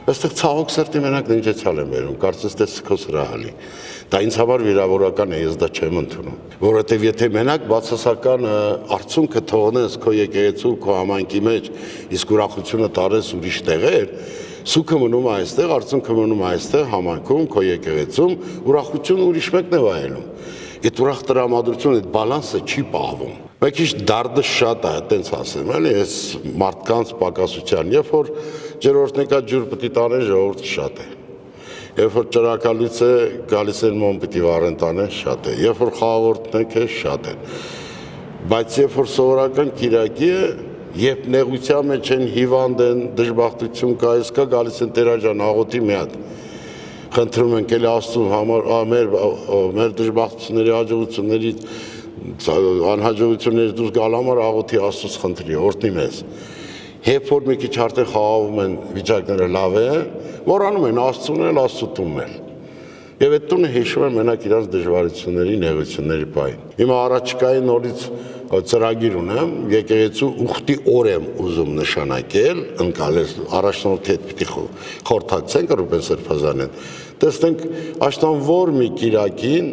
Այստեղ ցավոք սրտի մենակ ննջեցյալ եմ վերում, կարծես թե սքո սրահալի։ Դա ինձ համար վիրավորական է, ես դա չեմ ընդունում։ Որովհետև եթե մենակ բացասական արդյունքը թողնես քո եկեղեցու, քո համայնքի մեջ, իսկ ուրախությունը տարես ուրիշ տեղեր, սուքը մնում է այստեղ, արդյունքը մնում է այստեղ համայնքում, քո եկեղեցում, ուրախությունը ուրիշ մեկն է վայելում։ Այդ ուրախ տրամադրությունը, այդ բալանսը չի պահվում։ Մեկ քիչ դարդը շատ է, այտենց ասեմ, էլի, այս մարդկանց պակասության, երբ որ ջրորդնեկա ջուր պիտի տանեն, ժողովուրդը շատ է։ Երբ որ ճրակալից է, գալիս են մոմ պիտի վառեն տանեն, շատ է։ Երբ որ խաղաղորդնեք է, շատ է։ Բայց երբ որ սովորական կիրակի է, երբ նեղության մեջ են, հիվանդ են, դժբախտություն կա, այս կա, գալիս են Տերաջան աղոթի մի հատ։ Խնդրում ենք էլի Աստծուն համար մեր դժբախտությունների, հաջողություններից, անհաջողություններից դուրս գալ համար աղոթի Աստծուց խնդրի, օրհնի մեզ։ Երբ որ մի քիչ արդեն խաղաղում են, վիճակները լավ է, մոռանում են Աստծուն էլ, Աստծու տունն էլ։ Եվ այդ տունը հիշում են մենակ իրենց դժվարությունների, նեղությունների պահին։ Հիմա առաջիկային նորից ծրագիր ունեմ, եկեղեցու ուխտի օր եմ ուզում նշանակել, ընկալել առաջնորդի հետ պիտի խորհրդակցենք Ռուբեն Սրբազանին։ Տեսնենք աշտան որ մի կիրակին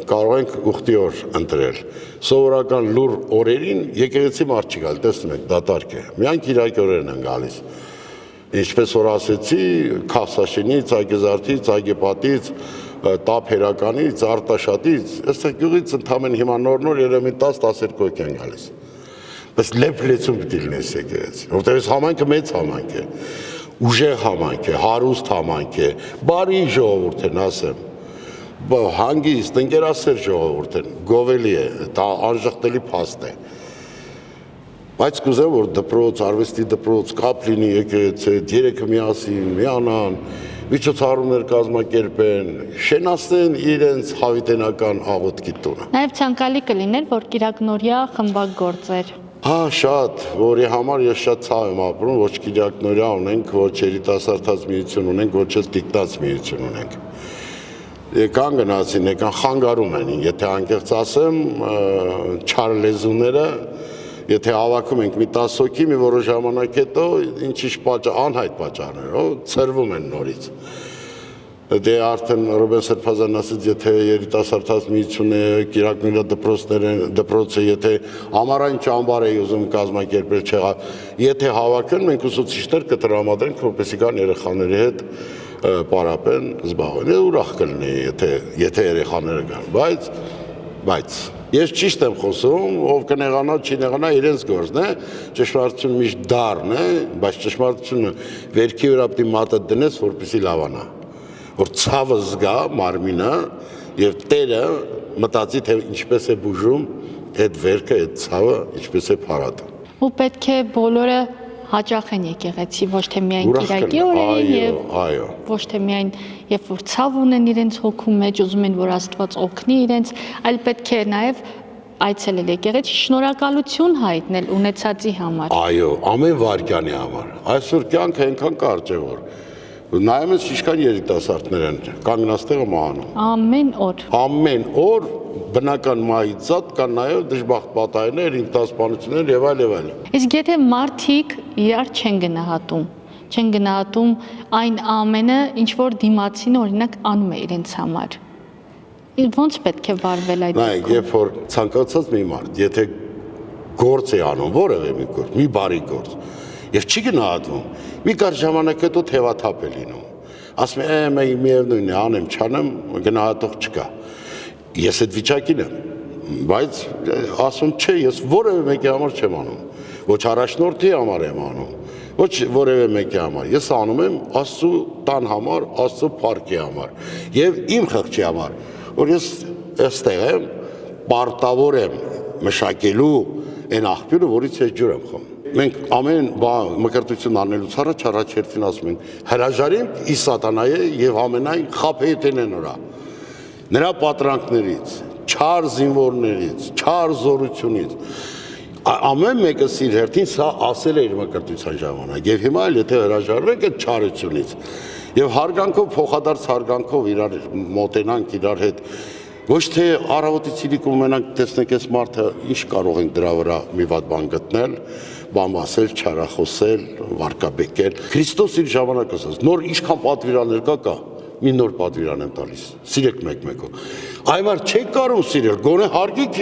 կարող ենք ուխտի օր ընտրել։ Սովորական լուր օրերին եկեղեցի մարդ չի գալ, տեսնում եք, դատարկ է։ Միայն կիրակի օրերն են գալիս։ Ինչպես որ ասեցի, Քասաշինից, Այգեզարդից, Այգեպատից, Տափերականից, Արտաշատից, այստեղ գյուղից ընդամենը հիմա նոր երևի 10-12 հոգի են գալիս։ Բայց լեփլեցում պիտի լինի եկեղեցի, որտեղ այս համայնքը մեծ համայնք է, ուժեղ համայնք է, հարուստ համայնք է, բարի ժողովուրդ են, ասեմ, հանգիստ, ընկերասեր ժողովուրդ են, գովելի է, դա անժխտելի փաստ է։ Բայց կուզեմ, որ դպրոց, արվեստի դպրոց, կապ լինի եկեղեցի, երեքը միասին, միանան, միջոցառումներ կազմակերպեն, շենացնեն իրենց հավիտենական աղոթքի տունը։ Նաև ցանկալի կլիներ, որ կիրակնորյա խմբագործեր։ Հա, շատ, որի համար ես շատ ցավ եմ ապրում, ոչ կիրակնորյա ունենք, ոչ երիտասարդաց միություն ունենք, ոչ էլ տիկնաց միություն ունենք։ Եկան գնացին, եկան խանգարում են, եթե անկեղծ ասեմ, չար լեզուները, եթե հավաքում ենք մի 10 հոգի, մի որոշ ժամանակ հետո ինչ-ինչ անհայտ պատճառներով ցրվում են նորից։ Դե արդեն Ռուբեն Սրբազանն ասեց, եթե երիտասարդաց միությունը, կիրակնորյա դպրոցը, եթե ամառային ճամբար է ուզում կազմակերպել չեղավ, եթե հավաքեն, մենք ուսուցիչներ կտրամադրենք, որպեսզի գան երեխաների հետ պարապեն, զբաղվեն։ Ուրախ կլինի, եթե երեխաները գան, բայց ես ճիշտ եմ խոսում, ով կնեղանա, չի նեղանա, իրենց գործն է, ճշմարտությունը միշտ դառն է, բայց ճշմարտությունը վերքի վրա պիտի մատը դնես, որպեսզի լավանա, որ ցավը զգա մարմինը եւ Տերը մտածի, թե ինչպես է բուժում այդ վերքը, այդ ցավը, ինչպես է փարատը։ Ու պետք է բոլորը հաճախ են եկեղեցի, ոչ թե միայն կիրակի օրերին եւ ոչ թե միայն երբ որ ցավ ունեն իրենց հոգու մեջ, ուզում են որ Աստված օգնի իրենց, այլ պետք է նաեւ այցելել եկեղեցի, շնորհակալություն հայտնել ունեցածի համար։ Այո, ամեն վարքյանի համար։ Այսօր կյանքը այնքան կարճ է, որ նայում ես ինչքան երիտասարդներ են կանգնած տեղը մահանում։ Ամեն օր։ Ամեն օր բնական մահից զատ կան նաև դժբախտ պատահելներ, ինքնասպանություններ եւ այլ։ Իսկ եթե մարդիկ իրար չեն գնահատում այն ամենը, ինչ որ դիմացին օրինակ անում է իրենց համար։ Ոնց պետք է վարվել այդ դեպքում։ Նայեք, երբ որ ցանկացած մի մարդ, եթե գործ է անում, որևէ մի գործ, մի բարի գործ, եւ չի գնահատվում, մի կարճ ժամանակ հետո թևաթափ է լինում։ Ասում է, միևնույնն է, անեմ, չանեմ, գնահատող չկա։ Ես այդ վիճակին եմ, բայց ասում չէ, ես որևէ մեկի համար չեմ անում, ոչ առաջնորդի համար եմ անում, ոչ որևէ մեկի համար, ես անում եմ Աստծո տան համար, Աստծո փառքի համար եւ իմ խղճի համար, որ ես այստեղ եմ, պարտավոր եմ մշակելու այն աղբյուրը, որից ես ջուր եմ խմում։ Մենք ամեն բան մկրտություն անելուց առաջ հերթին ասում ենք հրաժարենք ի սատանայի եւ ամենայն խաբեթեն նրա։ Նրա պատրանքներից, չար զինվորներից, չար զորությունից ամեն մեկը իր հերթին սա ասել է իր մկրտության ժամանակ եւ հիմա էլ եթե հրաժարվենք այդ չարությունից եւ հարգանքով փոխադարձ հարգանքով իրար մոտենանք իրար հետ ոչ թե առավոտից իրիկում մենակ տեսնենք այս մարդը ինչ կարող ենք դրա վրա մի վատ բան գտնել, բան ասել, չարախոսել, վարկաբեկել։ Քրիստոս իր ժամանակ ասաց, նոր ինչքան պատվիրաններ կա, մի նոր պատվիրան եմ տալիս։ Սիրեք մեկ-մեկով։ Այմար չեք կարող սիրել, գոնե հարգեք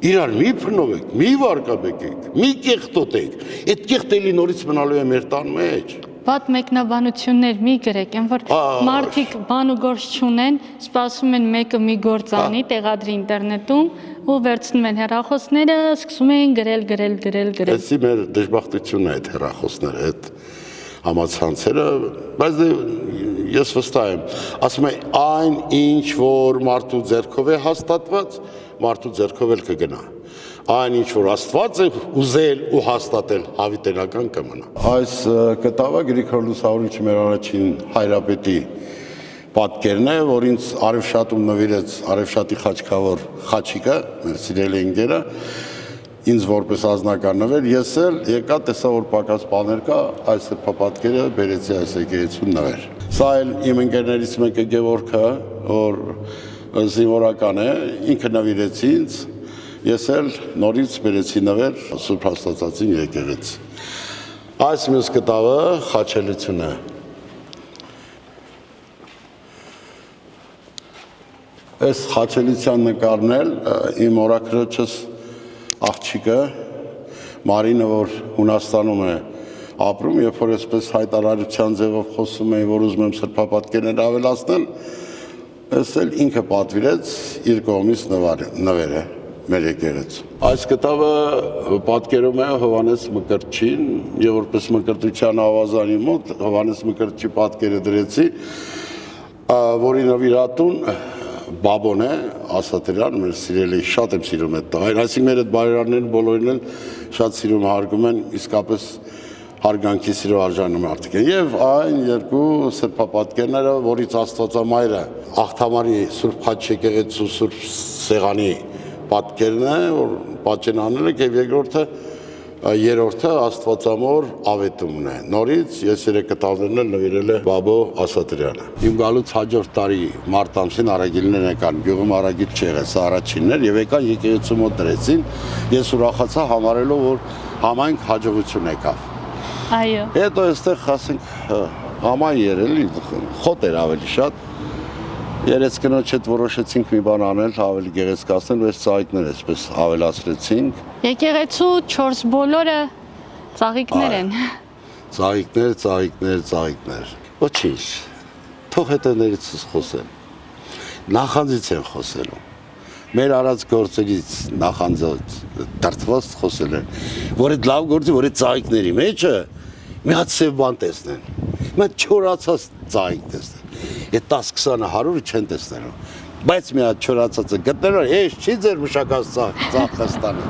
իրար մի փնովեք, մի վարկաբեկեք, մի կեղտոտեք։ Այդ կեղտելի նորից մնալու է մեր տան մեջ։ Վատ մեկնաբանություններ մի գրեք, այն որ մարդիկ բան ու գործ չունեն, սպասում են մեկը մի գործ անի, տեղադրի ինտերնետում ու վերցնում են հեռախոսները, սկսում են գրել։ Էսի մեր դժբախտությունն է այդ հեռախոսները, այդ համացանցերը, բայց ես վստահ եմ, ասում եմ այն ինչ որ մարդու ձեռքով է հաստատված, մարդու ձեռքով էլ կգնա։ Այն ինչ որ Աստված է ուզել ու հաստատել հավիտենական կմնա։ Այս կտավը Գրիգոր Լուսավորիչի մեր առաջին հայրապետի պատկերն է, որ ինձ Արևշատում նվիրեց Արևշատի խաչքավոր Խաչիկը, մեր սիրելի ընկերը, ինձ որպես անձնական նվեր, ես էլ եկա տեսա որ պակաս բաներ կա, այս պատկերը բերեցի այս եկեղեցուն նվեր։ Սա էլ իմ ընկերներից մեկը Գևորգը, որ զինվորական է, ինքը նվիրեց ինձ, ես էլ նորից բերեցի նվեր Սուրբ Աստվածածին եկեղեցի։ Այս մյուս կտավը խաչելություն է։ Այս խաչելության նկարն էլ իմ օրաքրոջս աղջիկը Մարինը, որ Հունաստանում է ապրում, երբ որ այսպես հայտարարության ձևով խոսում էին, որ ուզում եմ սրբապատկերներ ավելացնել, այս էլ ինքը պատվիրեց իր կողմից նվեր է մեր եկեղեցում։ Այս կտավը պատկերում է Հովհաննես Մկրտչին, եւ որպես մկրտության ավազանի մոտ Հովհաննես Մկրտչի պատկերը դրեցի, որի նվիրատուն Բաբոն է, Ասատրյան, մեր սիրելի, շատ եմ սիրում այդ տղային, այսինքն մեր այդ բարերարներն բոլորին էլ շատ սիրում հարգում են, իսկապես հարգանքի սիրո արժանում արդյոք են։ Եվ այն երկու սրբապատկերները, որից Աստվածամայրը Աղթամարի Սուրբ Խաչ եկեղեցու Սուրբ Սեղանի պատկերն է, որ պատճեն անել եք, եւ երրորդը Աստվածամոր ավետումն է։ Նորից ես երեք կտավներն էլ նվիրել է Բաբո Ասատրյանը։ Իմ գալուց հաջորդ տարի մարտ ամսին արագիլներ եկան, գյուղում արագիլ չեղեց, սա առաջիններ եւ եկան եկեղեցու մոտ դրեցին։ Ես ուրախացա համարելով, որ համայնք հաջողություն եկավ։ Այո։ Հետո այստեղ ասենք համայն երելի խոտ էր ավելի շատ։ Երեց կնոջ հետ որոշեցինք մի բան անել, ավելի գեղեցկացնել, բայց ծաղիկներ այսպես ավելացրեցինք։ Եկեղեցու 4 բոլորը ծաղիկներ են։ Ծաղիկներ։ Ոչինչ։ Թող հետևներից խոսեն։ Նախանձից են խոսելու։ Մեր արած գործերից նախանձած դարձված խոսել են, որ այդ լավ գործի, որ այդ ծաղիկների մեջը մի հատ սև բան տեսնեն։ Մի հատ չորացած ծաղիկ տեսնեն։ Այդ 10-20-ը 100-ը չեն տեսնելու, բայց մի հատ չորացածը գտնելով հեշտ չի ձեր մշակած ծաղկաստանը։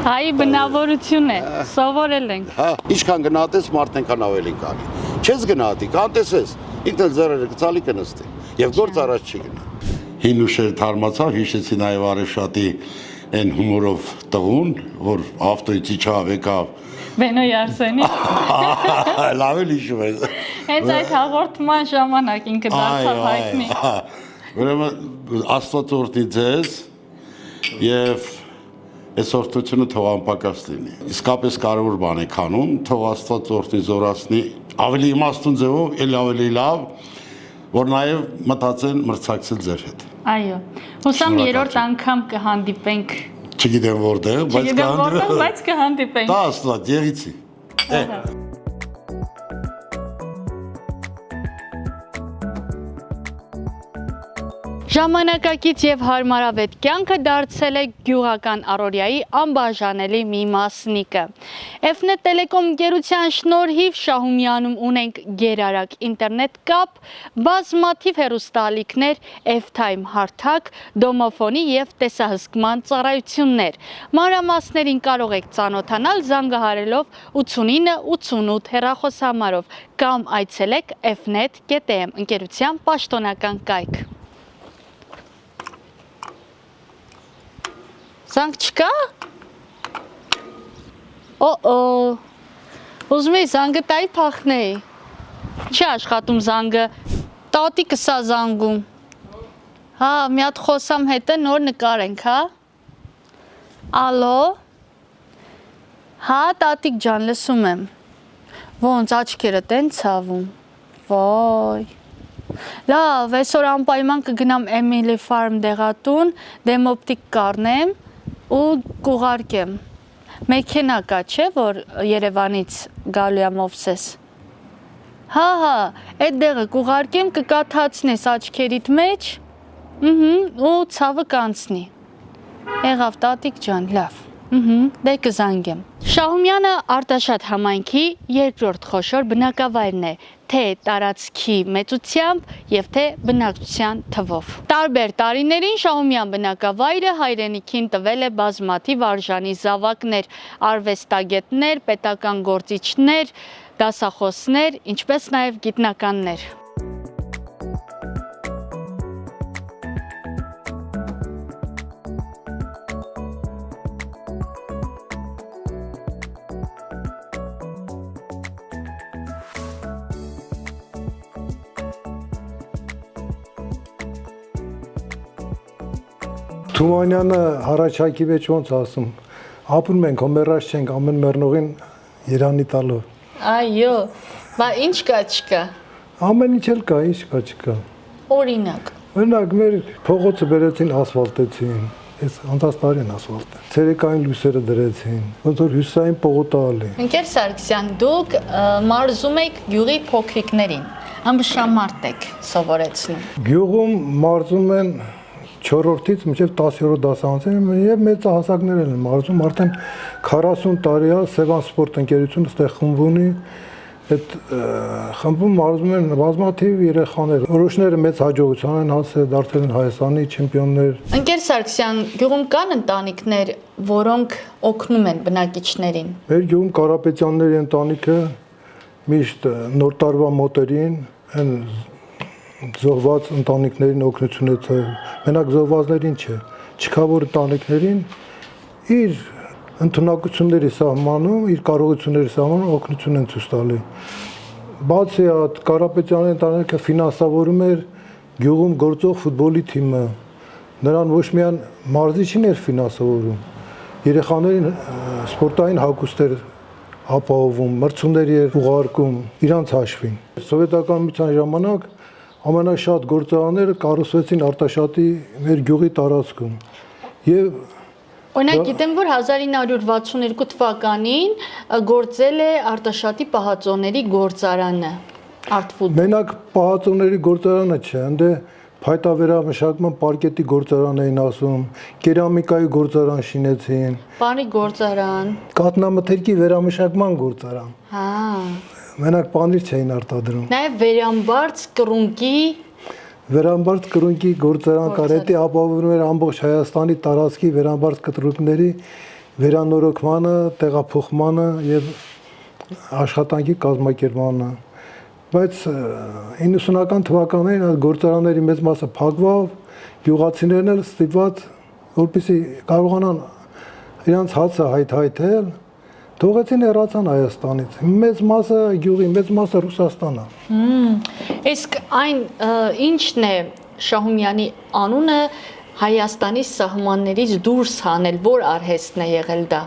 Հայի բնավորություն է, սովորել ենք։ Հա, ինչքան գնահատես մարդ այնքան ավելի կանի։ Չես գնահատի, կանտեսես, ինքն էլ ձեռերը գցալի կնստի, եւ գործ առաջ չի գնա։ Հին ուշեր թարմացավ, հիշեցի նաեւ Արեշատի այն հումորով տղուն, որ ավտոյից իջավ եկավ Բենոյ Արսենի։ Լավ էլ հիշում ես։ Հենց այդ հաղորդման ժամանակ ինքը դարձավ հայտնի։ Ուրեմն Աստված օրհնի ձեզ եւ այս օրհնությունը թող անպակաս լինի։ Իսկապես կարևոր բան եք անում, թող Աստված օրհնի զորացնի ավելի իմաստուն ձևով, ավելի լավ, որ նաեւ մտածեն մրցակցել ձեր հետ։ Այո։ Հուսամ երրորդ անգամ կհանդիպենք։ Չգիտեմ որտեղ, բայց կհանդիպենք։ Դա Աստված եղիցի։ Ժամանակակից եւ հարմարավետ կյանքը դարձել է գյուղական առօրյայի անբաժանելի մի մասնիկը։ Fnet Telecom ընկերության շնորհիվ Շահումյանում ունենք գերարագ ինտերնետ կապ, բազմաթիվ հեռուստաալիքներ, F-Time հարթակ, դոմոֆոնի եւ տեսահսկման ծառայություններ։ Մանրամասներին կարող եք ծանոթանալ զանգահարելով 8988 հեռախոսահամարով կամ այցելեք fnet.am ընկերության պաշտոնական կայք։ Զանգ չկա։ Ուզում էի զանգը տայի փախնեի։ Չի աշխատում զանգը։ Տատիկը սա զանգում։ Հա, մի հատ խոսամ հետը նոր նկարենք, հա։ Ալո։ Հա, տատիկ ջան, լսում եմ։ Ոնց աչքերը տեն ցավում։ Վայ։ Լավ, այսօր անպայման կգնամ Emily Farm դեղատուն, դեմոպտիկ կառնեմ ու կուղարկեմ։ Մեքենա կա, չէ, որ Երևանից գալու եմ Մովսես։ Հա, այդ դեղը կուղարկեմ, կկաթացնես աչքերիդ մեջ, ու ցավը կանցնի։ Եղավ տատիկ ջան, լավ։ Դե կզանգեմ։ Շահումյանը Արտաշատ համայնքի երկրորդ խոշոր բնակավայրն է, թե տարածքի մեծությամբ եւ թե բնակչության թվով։ Տարբեր տարիներին Շահումյան բնակավայրը հայրենիքին տվել է բազմաթիվ արժանի զավակներ, արվեստագետներ, պետական գործիչներ, դասախոսներ, ինչպես նաեւ գիտնականներ։ Թումանյանը հարաճակի մեջ ոնց ասում, ապրում ենք, հոմերաշ չենք, ամեն մեռնողին Երանի տալով։ Այո, բա ինչ կա չկա։ Ամեն ինչ էլ կա, ինչ կա չկա։ Օրինակ։ Օրինակ մեր փողոցը բերեցին ասֆալտեցին, այս անցած տարին ասֆալտ։ Ցերեկային լույսերը դրեցին, ոնց որ հյուսային պողոտալ է։ Ընկեր Սարգսյան, դուք մարզում եք գյուղի փոքրիկներին, ըմբշամարտ եք սովորեցնում։ Գյուղում մարզում են 4-ից մինչև 10-րդ դասարանցին եւ մեծահասակներ են մարզում, արդեն 40 տարի է Սևան սպորտ ընկերությունը ստեղ խմբ ունի, այդ խմբում մարզում են բազմաթիվ երեխաներ, որոշները մեծ հաջողության են հասել, դարձել են Հայաստանի չեմպիոններ։ Ընկեր Սարգսյան, գյուղում կան ընտանիքներ, որոնք օգնում են բնակիչներին։ Մեր գյուղում Կարապետյանների ընտանիքը միշտ նոր տարվա մոտերին են զոհված ընտանիքներին օգնություն է ցույց։ Մենակ զոհվածներին չէ, չքավոր ընտանիքներին իր ընդունակությունների սահմանում, իր կարողությունների սահմանում օգնություն են ցույց տալի։ Բացի այդ, Կարապետյանի ընտանիքը ֆինանսավորում էր գյուղում գործող ֆուտբոլի թիմը։ Նրան ոչ միայն մարզիչին էր ֆինանսավորում, երեխաներին սպորտային հագուստեր ապահովում, մրցումներ էր ուղարկում իրանց հաշվին։ Սովետական միության ժամանակ ամենաշատ գործարանները կառուցվեցին Արտաշատի մեր գյուղի տարածքում։ Եվ օրինակ գիտեմ, որ 1962 թվականին գործել է Արտաշատի պահածոների գործարանը, Արտֆուտբոլ։ Մենակ պահածոների գործարանը չէ, ընդ փայտավերամշակման պարկետի գործարան էին ասում, կերամիկայի գործարան շինեցին։ Պանի գործարան։ Կաթնամթերքի վերամշակման գործարան։ Հա։ Մենակ պանիր չէին արտադրում։ Նաև վերամբարձ կռունկի գործարան կար, դա ապահովում էր ամբողջ Հայաստանի տարածքի վերամբարձ կտրուկների վերանորոգմանը, տեղափոխմանը եւ աշխատանքի կազմակերպմանը։ Բայց 90-ական թվականներին այդ գործարանների մեծ մասը փակվավ, գյուղացիներն էլ ստիպված, որպեսզի կարողանան իրենց հացը հայթայթել, թողեցին հեռացան Հայաստանից։ Մեծ մասը գյուղի, մեծ մասը Ռուսաստանը։ Իսկ այն ինչն է Շահումյանի անունը Հայաստանի սահմաններից դուրս հանել, որ արհեստն է եղել դա։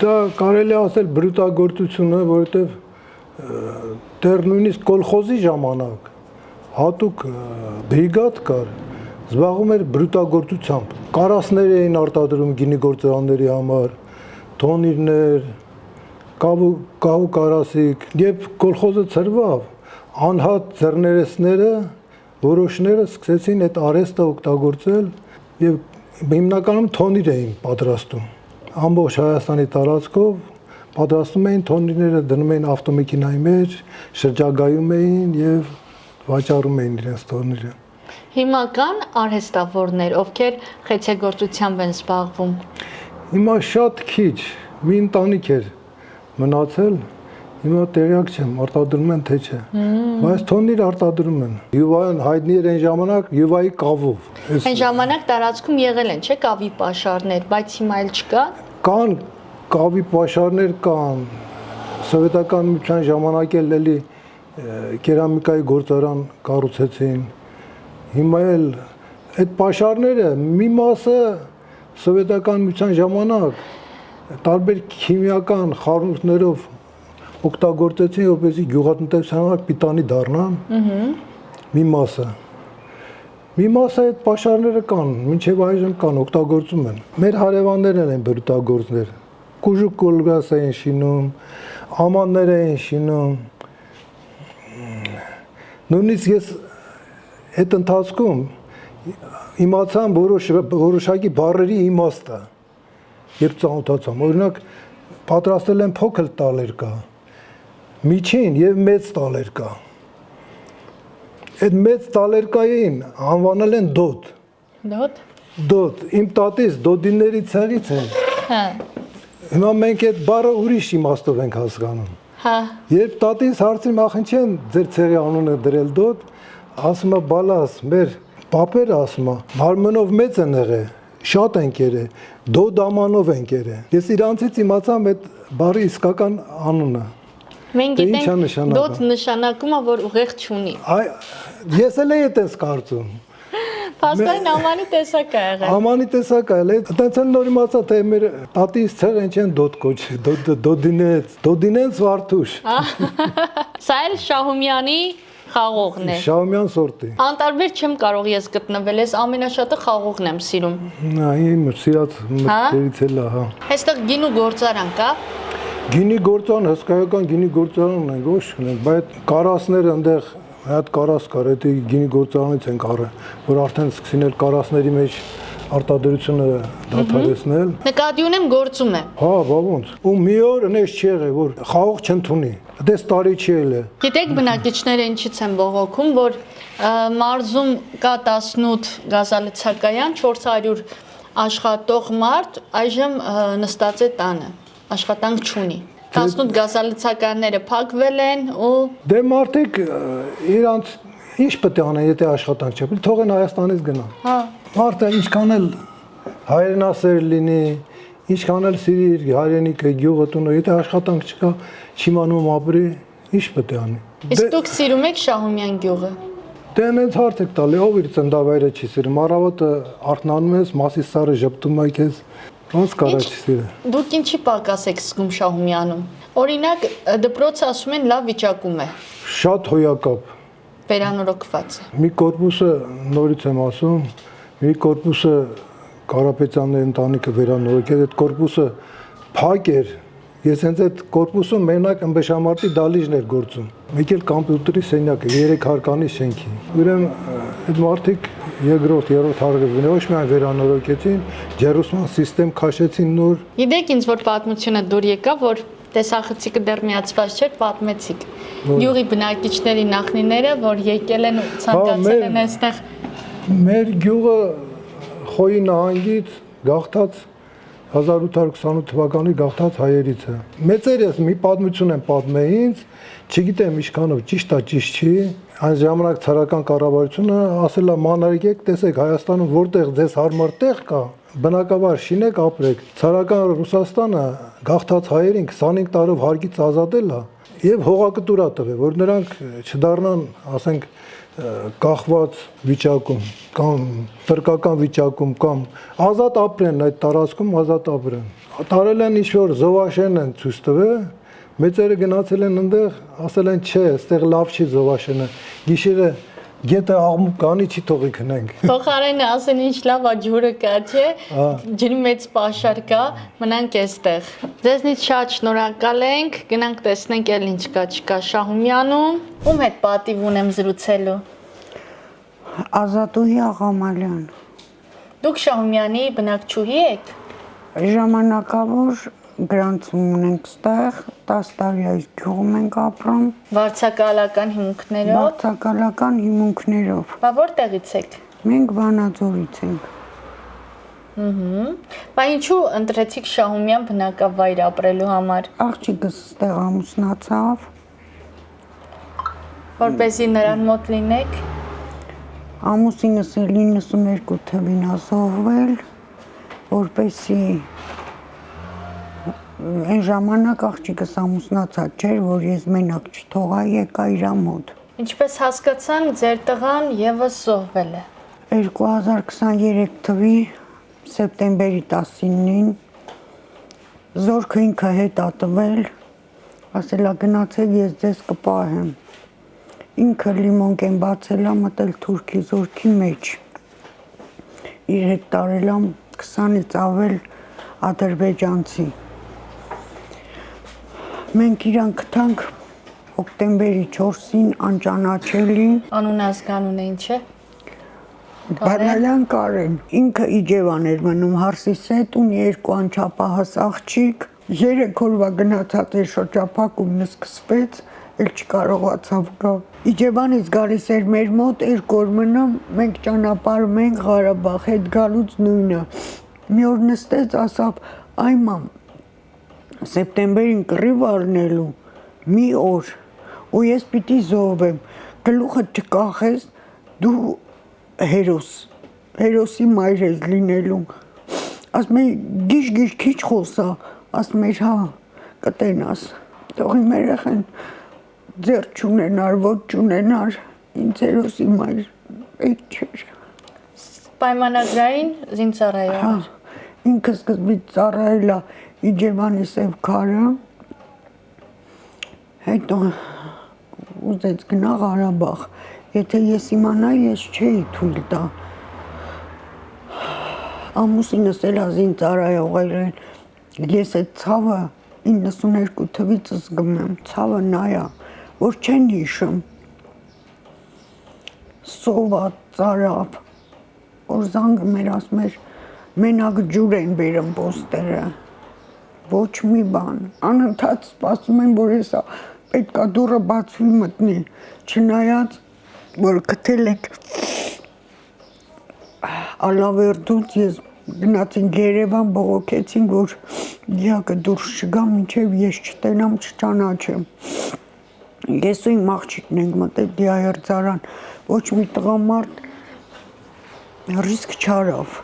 Դա կարելի ասել բրուտագործություն է, որովհետև դեռ նույնիսկ կոլխոզի ժամանակ հատուկ բրիգադ կար, զբաղվում էր բրուտագործությամբ։ Կարասներ էին արտադրում գինի գործարանների համար, թոնիրներ, կավու կարասիկ, երբ կոլխոզը ծրվավ, անհատ ձեռներեցները, որոշները սկսեցին այդ արհեստը օգտագործել եւ հիմնականում թոնիր էին պատրաստում։ Ամբողջ Հայաստանի տարածքով պատրաստում էին թոնիրները, դնում էին ավտոմեքենայի մեջ, շրջագայում էին եւ վաճառում էին իրենց թոնիրը։ Հիմա կան արհեստավորներ, ովքեր խեցեգործությամբ են զբաղվում։ Հիմա շատ քիչ, մի ընտանիք էր մնացել, հիմա տեղյակ չեմ, արտադրում են թե չէ, բայց թոնիր արտադրում են։ Յուվայում հայտնի էր այն ժամանակ Յուվայի կավով։ Այն ժամանակ տարածքում եղել են, չէ՞, կավի պաշարներ, բայց հիմա էլ չկա։ Կան կավի պաշարներ կան, սովետական միության ժամանակ էլ էլի կերամիկայի գործարան կառուցեցին։ Հիմա էլ այդ պաշարները մի մասը սովետական միության ժամանակ տարբեր քիմիական խառնուրդներով օգտագործեցին, որպեսզի գյուղատնտեսության համար պիտանի դառնան։ Մի մասը այդ պաշարները կան, մինչև այժմ կան, օգտագործում են։ Մեր հարևաններն են բրուտագործներ։ Կուժուկ կոլգաս էին շինում, ամաններ էին շինում։ Նույնիսկ ես այդ ընթացքում իմացամ որոշակի բառերի իմաստը, երբ ծանոթացամ։ Օրինակ, պատրաստել են փոքր տալերկա, միջին եւ մեծ տալերկա։ Այդ մեծ տալերկային անվանել են դոտ։ Դոտ։ Դոտ, իմ տատիս դոդիների ցեղից է։ Հա։ Հիմա մենք այդ բառը ուրիշ իմաստով ենք հասկանում։ Հա։ Երբ տատիս հարցնում ախնչեն ձեր ցեղի անունը դրել դոտ, ասում է բալաս, մեր պապերը ասում է, մարմնով մեծ են եղել, շատ են կերել, դոդամանով են կերել։ Ես իրանցից իմացամ այդ բառի իսկական անունը։ Մենք գիտենք դոտ նշանակում է, որ ուղեղ չունի։ Ես էլ եմ այդպես կարծում։ Փաստորեն ամանի տեսակ է եղել։ Ամանի տեսակ է եղել։ Այդպես էլ նոր իմացա, թե մեր տատիս ցեղը ինչ են դոտ կոչի, դոդինենց Վարդուշ։ Սա էլ Շահումյանի խաղողն է։ Շահումյան սորտի։ Անտարբեր չեմ կարող ես գտնվել, ես ամենաշատը խաղողն եմ սիրում։ Իմ սիրած մտերից էլ է, հա։ Այստեղ գինու գործարան կա։ Գինի գործարան, հսկայական գինի գործարանն են, ոչ չունենք, բայց կարասները այնտեղ հատ կարաս կար, դա գինի գործարանից են կարը, որ արդեն սկսին էլ կարասների մեջ արտադրությունը դադարեցնել։ Նկատի ունեմ գործում է։ Հա, բա ոնց։ Ու մի օր այնպես չի եղել, որ խաղող չընդունի։ Դες տարի չի ելը։ Գիտեք բնակիչները ինչից են բողոքում, որ մարզում կա 18 գազալցակայան, 400 աշխատող մարդ այժմ նստած է տանը, աշխատանք չունի։ 18 գազալցականները փակվել են ու դե մարդիկ իրանց ինչ պետք է անեն, եթե աշխատանք չկա, թողեն Հայաստանից գնան։ հա Մարդը ինչքան էլ հայրենասեր լինի, ինչքան էլ սիրի իր հայրենիքը, գյուղը, տունը, եթե աշխատանք չկա, չիմանում ապրի, ինչ պետք է անի։ Իսկ դուք սիրում եք Շահումյան գյուղը։ Դե այնց հարց եք տալի, ով իր ծննդավայրը չի սիրում, առավոտը արթնանում ես, Մասիսարը ժպտում է քեզ, ոնց կարա չսիրել։ Դուք ինչի պակաս եք զգում Շահումյանում։ Օրինակ դպրոցը ասում են լավ վիճակում է։ Շատ հոյակապ։ Վերանորոգված է։ Մի կորպուսը նորից եմ ասում, մի կորպուսը Կարապետյանների ընտանիքը վերանորոգել, այդ կորպուսը փակ էր։ Ես հենց այդ կորպուսում մենակ ըմբեշամարտի դալիճն էր գործում։ Մեկ էլ կոմպյուտերի սենյակը 3 հարկանի շենքի։ Ուրեմն այդ մարդիկ երկրորդ, երրորդ հարկը ոչ միայն վերանորոգեցին, ջերուսման համակարգ քաշեցին նոր։ Գիտեք ինձ որ պատմությունը դուր եկավ, որ տեսախցիկը դեռ միացված չէր, պատմեցիք։ Յուղի բնակիչների նախնիները, որ եկել են ու ցանկացել են այստեղ։ Մեր գյուղը Խոյի նահանգից գաղթած 1828 թվականի գաղթած հայերից է։ Մեծերս մի պատմություն են պատմել ինձ, չգիտեմ ինչքանով ճիշտ է, ճիշտ չի։ Այն ժամանակ ցարական կառավարությունը ասել է մանարեք, տեսեք Հայաստանում որտեղ ձեզ հարմար տեղ կա, բնակավար շինեք, ապրեք։ Ցարական Ռուսաստանը գաղթած հայերին 25 տարով հարկից ազատել է եւ հողակտուրա տվել, որ նրանք չդառնան, ասենք, կախված վիճակում կամ տրկական վիճակում կամ ազատ ապրեն այդ տարածքում ազատ ապրեն։ Տարել են ինչ-որ զովաշեն են ցույց տվել, մեծերը գնացել են այնտեղ, ասել են չէ, այստեղ լավ չի զովաշենը։ Գիշերը գետը աղմուկ կանի չի թողի քնենք։ Փոխարենը ասեն ինչ լավ է ջուրը կա, չէ։ Ջրի մեծ պաշար կա, մնանք այստեղ։ Ձեզնից շատ շնորհակալ ենք, գնանք տեսնենք էլ ինչ կա, չկա Շահումյանում։ Ում հետ պատիվ ունեմ զրուցելու։ Ազատուհի Աղամալյան։ Դուք Շահումյանի բնակչուհի եք։ Ժամանակավոր գրանցում ունենք ստեղ, 10 տարի այս գյուղում ենք ապրում։ Վարձակալական հիմունքներով։ Վարձակալական հիմունքներով։ Բա որտեղից եք։ Մենք Վանաձորից ենք։ Բա ինչու ընտրեցիք Շահումյան բնակավայր ապրելու համար։ Աղջիկս ստեղ ամուսնացավ։ Որպեսզի նրան մոտ լինեք։ Ամուսինս էլ 92 թվին ազողվել, որպեսզի Այն ժամանակ աղջիկս ամուսնացած չէր, որ ես մենակ չթողա եկա իր մոտ։ Ինչպես հասկացան, ձեր տղան եւս զոհվել է։ 2023 թվի սեպտեմբերի 19-ին զորքը ինքը հետ ատվել, ասելա գնացեք ես ձեզ կպահեմ։ Ինքը լիմոնկեն բացելա մտել թուրքի զորքի մեջ։ Իր հետ տարելա 20-ից ավել ադրբեջանցի։ Մենք իրան գտանք հոկտեմբերի 4-ին անճանաչելի։ Անուն ազգանուն է ինչ է։ Բարալյան Կարեն։ Ինքը Իջևան էր մնում հարսիս հետ, ունի 2 անչափահաս աղջիկ, 3 օրվա գնացած էր շրջափակումն սկսվեց, էլ չկարողացավ գա։ Իջևանից գալիս էր մեր մոտ 2 օր մնում, մենք ճանապարհում ենք Ղարաբաղ, հետ գալուց նույնը։ Մի օր նստեց, ասավ, այ մամ, սեպտեմբերին կռիվ առնելու մի օր, ու ես պիտի զոհվեմ, գլուխը չկախես, դու հերոսի մայր ես լինելու։ Ասում էի, գիշ քիչ խոսա, ասում էր, հա, կտենաս, թող իմ երեխան ձեռ չունենար, ոչ չունենար, ինձ հերոսի մայր, այդ չէր։ Պայմանագրային զինծառայող։ Հա, ինքը սկզբից ծառայել է Իջևանի Սև Քարը, հետո ուզեց գնա Ղարաբաղ, եթե ես իմանայի, ես չէի թույլ տա։ Ամուսինս էլ ազին ծառայողել են, ես այդ ցավը 92 թվից զգում եմ, ցավը նա է, որ չեն հիշում։ Սոված, ծարավ, որ զանգը մեր ասում էր, մենակ ջուր են բերում պոստերը, ոչ մի բան, անընդհատ սպասում են, որ հեսա պետքա դուռը բացվի մտնի, չնայած, որ գտել եք Ալավերդուց ես գնացինք Երևան, բողոքեցինք, որ դիակը դուրս չգա, մինչև ես չտենամ, չճանաչեմ։ Ես ու իմ աղջիկն ենք մտել դիահերձարան, ոչ մի տղամարդ ռիսկ չարավ։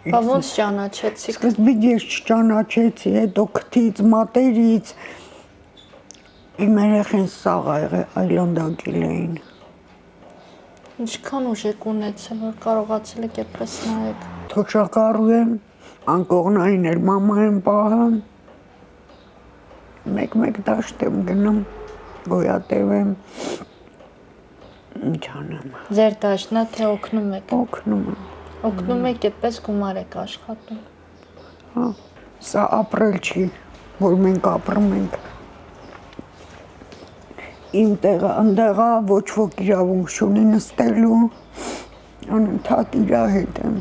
Բա ոնց ճանաչեցիք։ Սկզբից ես չճանաչեցի, հետո քթից, մատերից իմ երեխեն սաղ ա եղել, այլանդակել էին։ Ինչքան ուժ եք ունեցել, որ կարողացել եք այդպես նայեք։ Թոշակառու եմ, անկողնային էր մամային պահը, մեկ դաշտ եմ գնում, գոյատև եմ, ինչ անեմ։ Ձեր դաշնա թե օգնում եք։ Օգնում եմ։ Օգնում եք այդպես գումար եք աշխատում։ Հա, սա ապրել չի, որ մենք ապրում ենք։ Իմ տեղը ընդեղա ոչ ոք իրավունք չունի նստելու, անընդհատ իրա հետ եմ։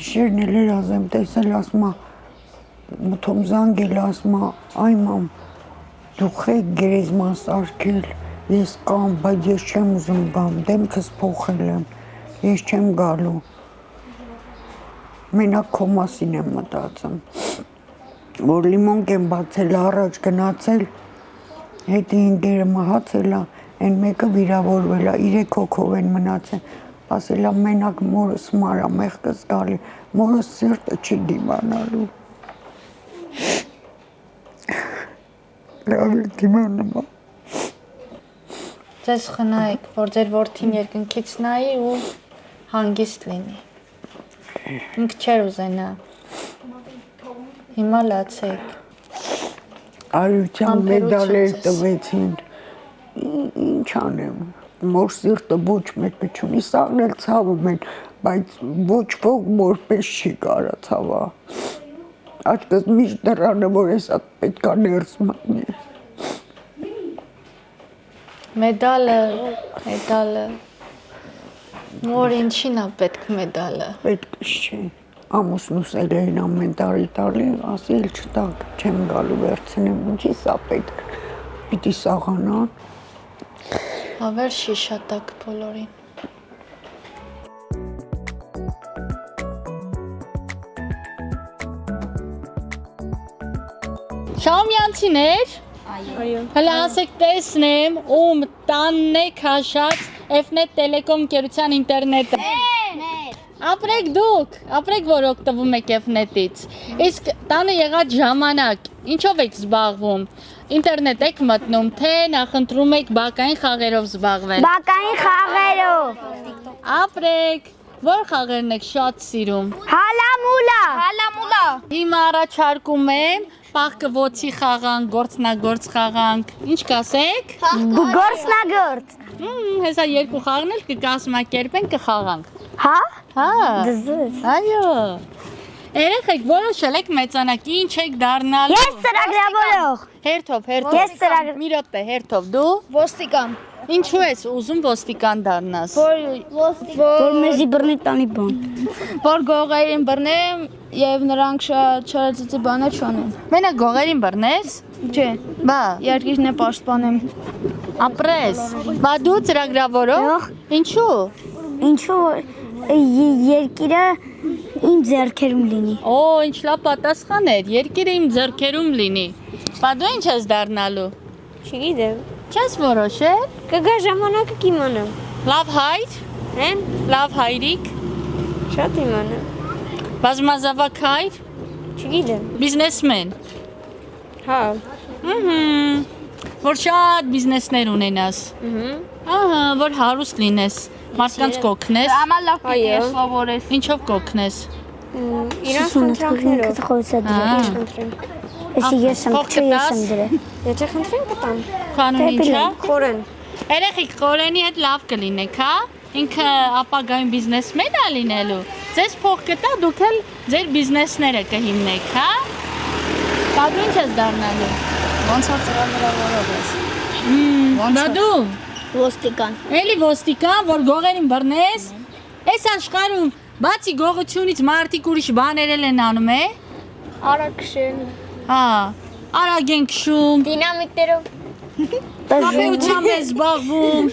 Գիշերն էլ երազ եմ տեսել, ասում է, մթում զանգել, ասում է, այ մամ, դուք եք գերեզման սարքել, ես կամ, բայց ես չեմ ուզում գամ, դեմքս փոխել եմ, ես չեմ գալու, մենակ քո մասին եմ մտածում, որ լիմոնք եմ բացել առաջ գնացել, հետի ինգերը մահացել է, են մեկը վիրավորվել է, 3 հոգով են մնացել, ասել է մենակ մորս մարա, մեղքս գալի, մորս սիրտը չի դիմանալու։ Լավ է դիմանում է։ Ձեզ խնայեք, որ ձեր որդին երկնքից նայի ու հանգիստ լինի։ Ինք չեր ուզենա։ Հիմա լացեք։ Արության մեդալեր տվեցին։ Ինչ անեմ։ Մոր սիրտը ոչ մեկը չունի, սաղն էլ ցավում են, բայց ոչ ոք որպես չի կարա ցավա։ Աչքս միշտ դրանը, որ էսա պետքա ներս մտնի։ Մեդալը։ Որ ինչին է պետք մեդալը։ Պետք չի։ Ամուսնուս էին ամեն տարի տալի, ասել չտակ, չեմ գալու վերցնեմ, ինչի սա պետք, պիտի սաղանան։ Հավեր շիշատակ բոլորին։ Շահումյանցիներ, հլա ասեք տեսնեմ, ում տանն է քաշած Fnet Telecom ընկերության ինտերնետը։ Ապրեք դուք, ապրեք որ օգտվում եք Fnet-ից։ Իսկ տանը եղած ժամանակ ինչով եք զբաղվում։ Ինտերնետ եք մտնում, թե նախընտրում եք բակային խաղերով զբաղվել։ Բակային խաղերով։ Ապրեք, որ խաղերն եք շատ սիրում։ Հալամուլա։ Հիմա առաջարկում եմ պահկվոցի խաղանք, գործնագործ խաղանք։ Ինչ կասեք։ Գործնագործ։ Հեսա երկու խաղն էլ կկազմակերպեն կխաղանք։ Հա։ Հա։ Դզուզ։ Այո։ Երեխեք որոշել եք մեծանակի ինչ եք դառնալու։ Ես ծրագրավորող։ Հերթով։ Ես ծրագր։ Մի րոպե, հերթով դու։ Ոստիկան։ Ինչու ես ուզում ոստիկան դառնաս։ Որ մեզի բռնի տանի բան։ Որ գողերին բռնեմ եւ նրանք շատ չարացած բաներ չանեն։ Մենակ գողերին բռնես։ Չէ, Բա, երկիրն է պաշտպանեմ։ ապրես։ Բա դու ծրագրավորող։ Ինչու։ Ինչու երկիրը իմ ձեռքերում լինի։ Օ, ինչ լավ պատասխան էր։ Երկիրը իմ ձեռքերում լինի։ Բա դու ինչ ես դառնալու։ Չգիտեմ։ Չես որոշել։ Կգա ժամանակը կիմանամ։ Լավ հայր, Հեն։ լավ հայրիկ, Շատ իմանամ։ բազմազավակ հայր, Չգիտեմ։ բիզնեսմեն։ Հա։ Որ շատ բիզնեսներ ունենաս։ Ահա, որ հարուստ լինես, մարդկանց կօգնես։ Ամա լավ պիտի ես սովորես։ Ինչով կօգնես։ Իրանց խնդրանքներով խոսադրել խնդրեմ։ Էսի ես եմ, Փող չէ ես կտաս։ եմ դրել։ Եթե խնդրեմ կտամ։ Քանուն ինչա։ Խորեն։ Երեխեք Խորենի հետ լավ կլինեք, հա։ Ինքը ապագայում բիզնեսմեն է լինելու։ Ձեզ փող կտա, դուք էլ ձեր բիզնեսները կհիմնեք, հա։ Բա դու ինչ ես դառնալու։ Ոնց է ծրագրավորող ես։ Բա դու։ Ոստիկան։ Էլի ոստիկան, որ գողերին բռնես։ Այս աշխարհում բացի գողությունից մարդիկ ուրիշ բաներ են անում, է։ Արաքշեն։ Հա, արագ են քշում, Դինամիկներով։ կապեությամբ են զբաղվում։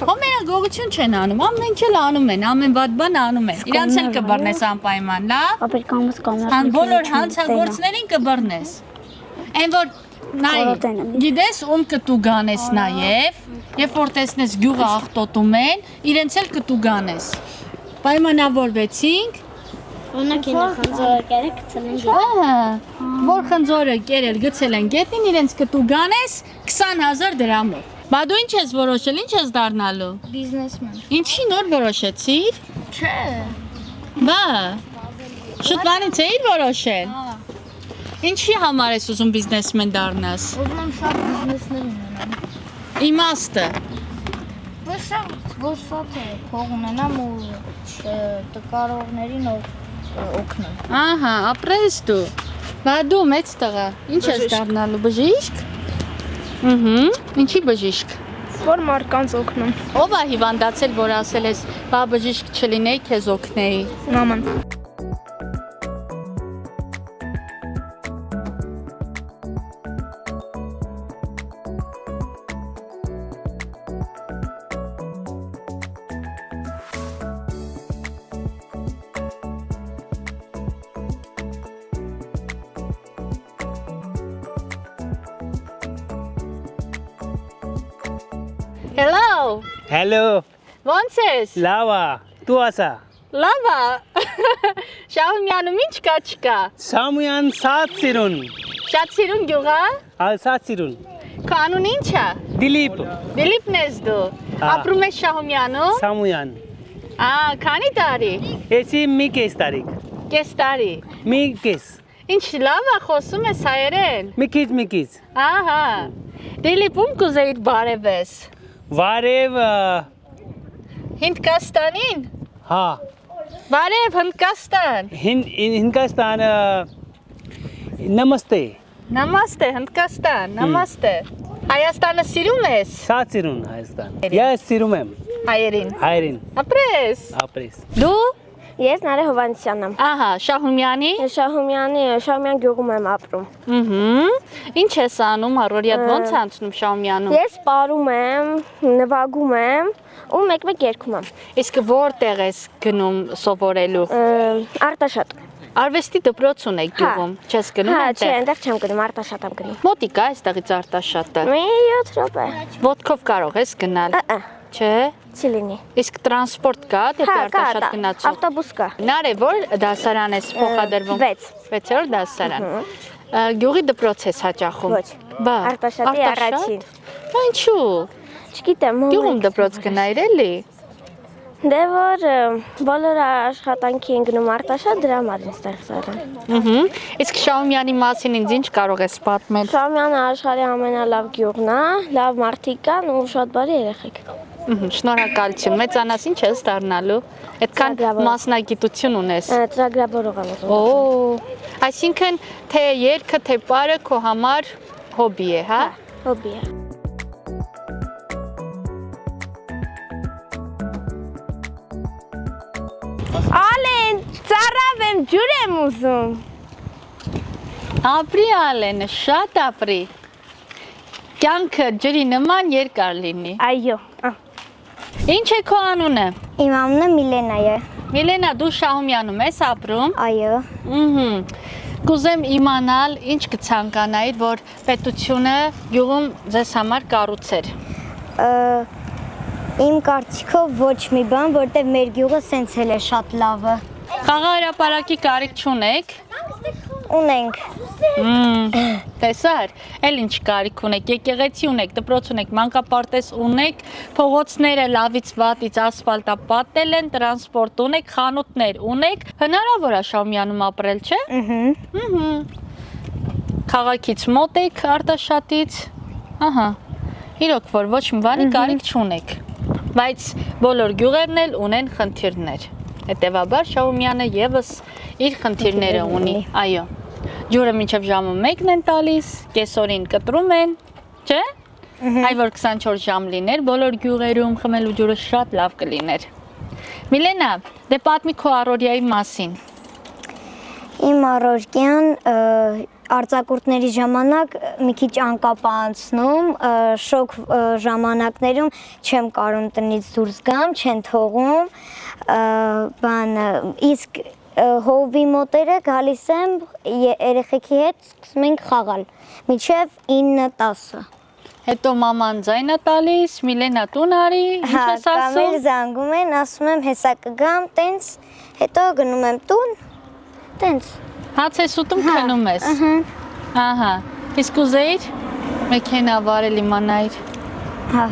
Հո մենակ գողություն չեն անում, ամեն ինչ էլ անում են, ամեն վատ բան անում են։ Իրանց էլ կբռնես անպայման, լավ։ Ապեր կամս կամս։ Հան բոլոր հանցագործներին կբռնես։ Այն որ նայ, գիտես ում կտու գանես նաև, երբ որ տեսնես գյուղը աղտոտում են, իրենց էլ կտու գանես։ Պայմանավորվեցինք, Օրինակ ինը խնձորը կերեք գցել են։ ահա, որ խնձորը կերել գցել են գետին, իրենց կտու գանես 20,000 դրամով։ Բա դու ինչ ես որոշել, ինչ ես դառնալու։ Բիզնեսմեն։ Ինչի նոր որոշեցիր։ Չէ։ Բա, շուտվանից էիր որոշել։ Ինչի համար ես ուզում բիզնեսմեն դառնաս։ Ուզում եմ շատ բիզնեսներ ունենամ։ Իմաստը։ Ոչ շատ է, փող ունենամ ու տկարողներին օգնեմ։ Ահա, ապրես դու։ Բա դու մեծ տղա, ինչ ես դառնալու, բժիշկ։ Ինչի բժիշկ։ Որ մարդկանց օգնում։ Ո՞վ է հիվանդացել, որ ասել ես, բա բժիշկ չլինեի, քեզ օգնեի։ Մաման։ Hello, Hello, ո՞նց ես։ լավ է, դու ասա։ Լավ է։ Շահումյանում ինչ կա չկա։ Սամույան սատ սիրուն, Շատ սիրուն գյուղ է։ սատ սիրուն։ Քո անուն ինչ է։ Dilip. Դիլիպն ես դու։ Ապրում ես Շահումյանում։ Samuyan. Քանի տարի։ Esi mi kes tarik. Կես տարի։ Mi kes. Ինչ լավ է խոսում ես հայերեն։ Mi kes. Ահա։ Դիլիպում կուզեիր բարևես։ Varev. Հնդկաստանին։ Ha. Բարև Հնդկաստան։ Hindustan. Namaste. Նամաստե Հնդկաստան, նամաստե։ Հայաստանը սիրում ես Satsirun Hayastan. Yes, sirumem. հայերին։ Hayrin. Ապրես։ Apres. Դու։ Ես Նարե Հովանեսյանն եմ։ Ահա, Շահումյանի։ Շահումյան գյուղում եմ ապրում։ Ինչ ես անում, առօրյա ոնց է անցնում Շահումյանում։ Ես պարում եմ, նվագում եմ ու մեկ-մեկ երգում եմ։ Իսկ որտեղ ես գնում սովորելու։ Արտաշատ։ Արվեստի դպրոց ունեք գյուղում, չես գնում Չէ, այնտեղ։ այնտեղ չեմ գնում, Արտաշատ եմ գնում։ Մոտիկ է այստեղից Արտաշատը։ Մի 7 րոպե։ Ոտքով կարող ես գնալ։ Չէ։ Չի լինի։ Իսկ տրանսպորտ կա դեպի Արտաշատ գնացող։ Ավտոբուս կա։ Նարե, որ դասարան ես փոխադրվում։ 6-րդ դասարան։ Գյուղի դպրոց ես հաճախում։ Ոչ։ Բա, Արտաշատի առաջին։ Ինչու։ Չգիտեմ, Գյուղում դպրոց գնայր էլի։ Դե որ բոլոր աշխատանքի են գնում Արտաշատ, դրա համար են ստեղծել։ Իսկ Շահումյանի մասին ինձ ինչ կարող ես պատմել։ Շահումյանը աշխարհի ամենալավ գյուղն է, լավ մարդիկ կան ու շատ բարի երեխեք։ Շնորհակալություն։ Մեծանաս ինչ ես դառնալու։ Այդքան մասնագիտություն ունես։ Ծրագրավորող եմ ուզում։ Այսինքն թե երգը, թե պարը քո համար հոբի է, հա։ Հոբի է։ Ալեն, ծառավ եմ, ջուր եմ ուզում։ Ապրի Ալենը, շատ ապրի։ Կյանքը ջրի նման երկար լինի։ Այո։ Ինչ է քո անունը։ Իմ անունը Միլենա է։ Միլենա, դու Շահումյանում ես ապրում։ Այո։ Կուզեմ իմանալ, ինչ կցանկանայիր, որ պետությունը գյուղում ձեզ համար կառուցեր։ Իմ կարծիքով ոչ մի բան, որտեղ մեր գյուղը սենց էլ է շատ լավը։ Խաղահրապարակի կարիք չունեք։ Ունենք։ Տեսար, էլ ինչ կարիք ունեք, եկեղեցի ունեք, դպրոց ունեք, մանկապարտեզ ունեք, փողոցները լավից վատից ասֆալտապատել են, տրանսպորտ ունեք, խանութներ ունեք, հնարավոր է Շահումյանում ապրել, չէ։ Քաղաքից մոտ եք, Արտաշատից։ Ահա։ Իրոք որ ոչ մի բանի կարիք չունեք։ Բայց բոլոր գյուղերն էլ ունեն խնդիրներ։ Հետևաբար Շահումյանը եւս իր խնդիրները ունի, այո։ Ջուրը մինչև ժամը 1-ն են տալիս, կեսօրին կտրում են, չէ՞։ Այ որ 24 ժամ լիներ, բոլոր գյուղերում խմելու ջուրը շատ լավ կլիներ։ Միլենա, դե պատմի քո առօրյայի մասին։ Իմ առօրյան արձակուրդների ժամանակ մի քիչ անկապ անցնում, շոկ ժամանակներում չեմ կարում տնից դուրս գամ, չեն թողում, իսկ հովի մոտերը գալիս եմ երեխեքի հետ սկսում ենք խաղալ, մինչև 9-10։ Հետո մաման ձայն է տալիս, Միլենա տուն արի, ինչ ես ասում։ Կամ էլ զանգում են, ասում եմ հեսա կգամ, տենց, հետո գնում եմ տուն, տենց։ Հաց ես ուտում քնում ես։ Ահա։ Իսկ ուզեիր մեքենա վարել իմանայիր։ Հա։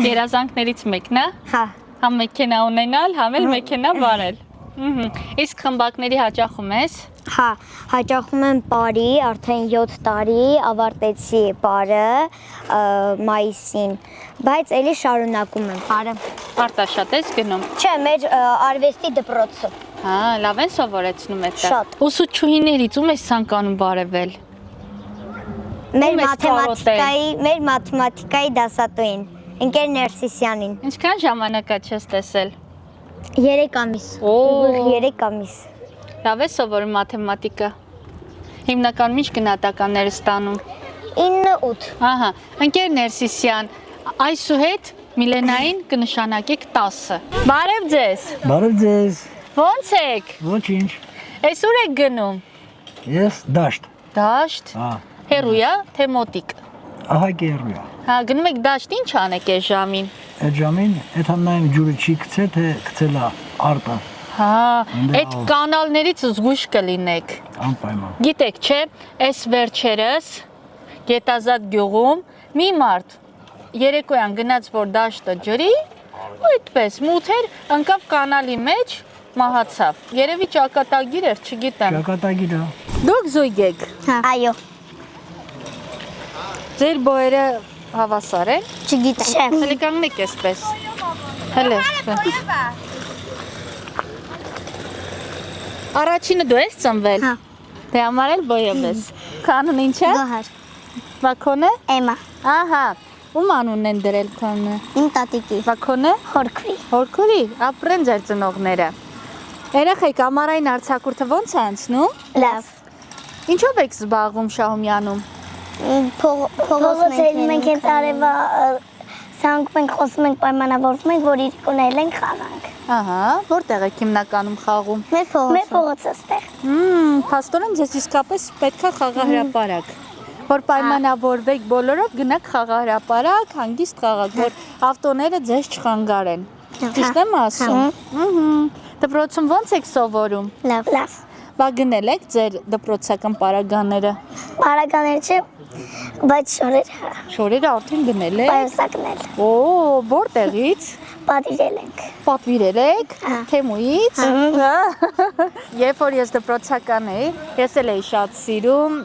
Երազանքներից մեկն է։ Հա։ Համ մեքենա ունենալ, համ էլ մեքենա վարել։ Իսկ խմբակների հաճախում ես։ Հա, հաճախում եմ պարի, արդեն 7 տարի ավարտեցի պարը մայիսին, բայց էլի շարունակում եմ պարը։ Արտաշատ ես գնում։ Չէ, մեր արվեստի դպրոցը։ Հա, լավ են սովորեցնում այդտեղ։ Շատ։ Ուսուցչուհիներից ում ես ցանկանում բարևել։ Մեր մաթեմատիկայի դասատուին, ընկեր Ներսիսյանին։ Ինչքան ժամանակա չես տեսել։ 3 ամիս։ Ուղիղ 3 ամիս։ Լավ է սովորում մաթեմատիկա։ Հիմնականում ինչ գնահատականներ ես ստանում։ 9-8։ Ահա, ընկեր Ներսիսյան, այսուհետ Միլենային կնշանակեք 10։ Բարև ձեզ։ Բարև ձեզ։ Ո՞նց եք։ Ոչինչ։ Այսօր եք գնում։ Ես դաշտ։ Դաշտ։ Հա։ Հերույա, թե մոտիկ։ Ահա կերույա։ Հա, գնում եք դաշտ, ինչ անեք այս ժամին։ Այդ ժամին այդ համնայում ջուրը չի գցե, թե գցելա արտը։ Հա, այդ կանալներից զգույշ կլինեք։ Անպայման։ Գիտեք, չէ, այս վերջերս Գետազատ գյուղում Մի մարդ երեկոյան գնաց որ դաշտը ջրի, ու այդպես մութ էր, ընկավ կանալի մեջ, մահացավ։ Երևի ճակատագիր էր, չգիտեմ։ Ճակատագիր է։ Դուք զույգ եք։ Այո։ Ձեր բոյերը հավասար են։ Չգիտեմ։ Հələ կանգնեք այսպես։ Հələ։ Առաջինը դու ես ծնվել։ Հա։ Դե համար էլ բոյով ես։ Կանուն ինչ է։ Գոհար։ Վաքոնը։ Էմա։ Ահա։ Ում անունն են դրել քոնը։ Իմ տատիկի։ Վաքոնը։ Խորքվի։ Հորքուրի, ապրեն ձեր ծնողները։ Երեխեք, ամառային արձակուրդը ոնց է անցնում։ Լավ։ Ինչով եք զբաղվում Շահումյանում։ Փողոցը մենք հենց արևա սանգում ենք, խոսում ենք, պայմանավորվում ենք, որ իրիկոնել ենք խաղանք։ Ահա, որտեղ եք հիմնականում խաղում։ Մեր փողոցը ստեղ։ Փաստորեն ձեզ իսկապես պետքա խաղահրապարակ։ Որ պայմանավորվեք բոլորով գնաք խաղահրապարակ, հանգիստ խաղաք, որ ավտոները ձեզ չխանգարեն։ Ճիշտ եմ ասում։ Դպրոցում ոնց եք սովորում։ Լավ։ Լավ։ Բա գնել եք ձեր դպրոցական պարագաները։ Պարագաները չէ, բայց շորերը։ Շորերը արդեն գնել եք։ Պայուսակնել։ Օ, որտեղից։ Պատվիրել ենք։ Պատվիրել եք։ Թեմուից։ Երբ որ ես դպրոցական էի, ես էլ էի շատ սիրում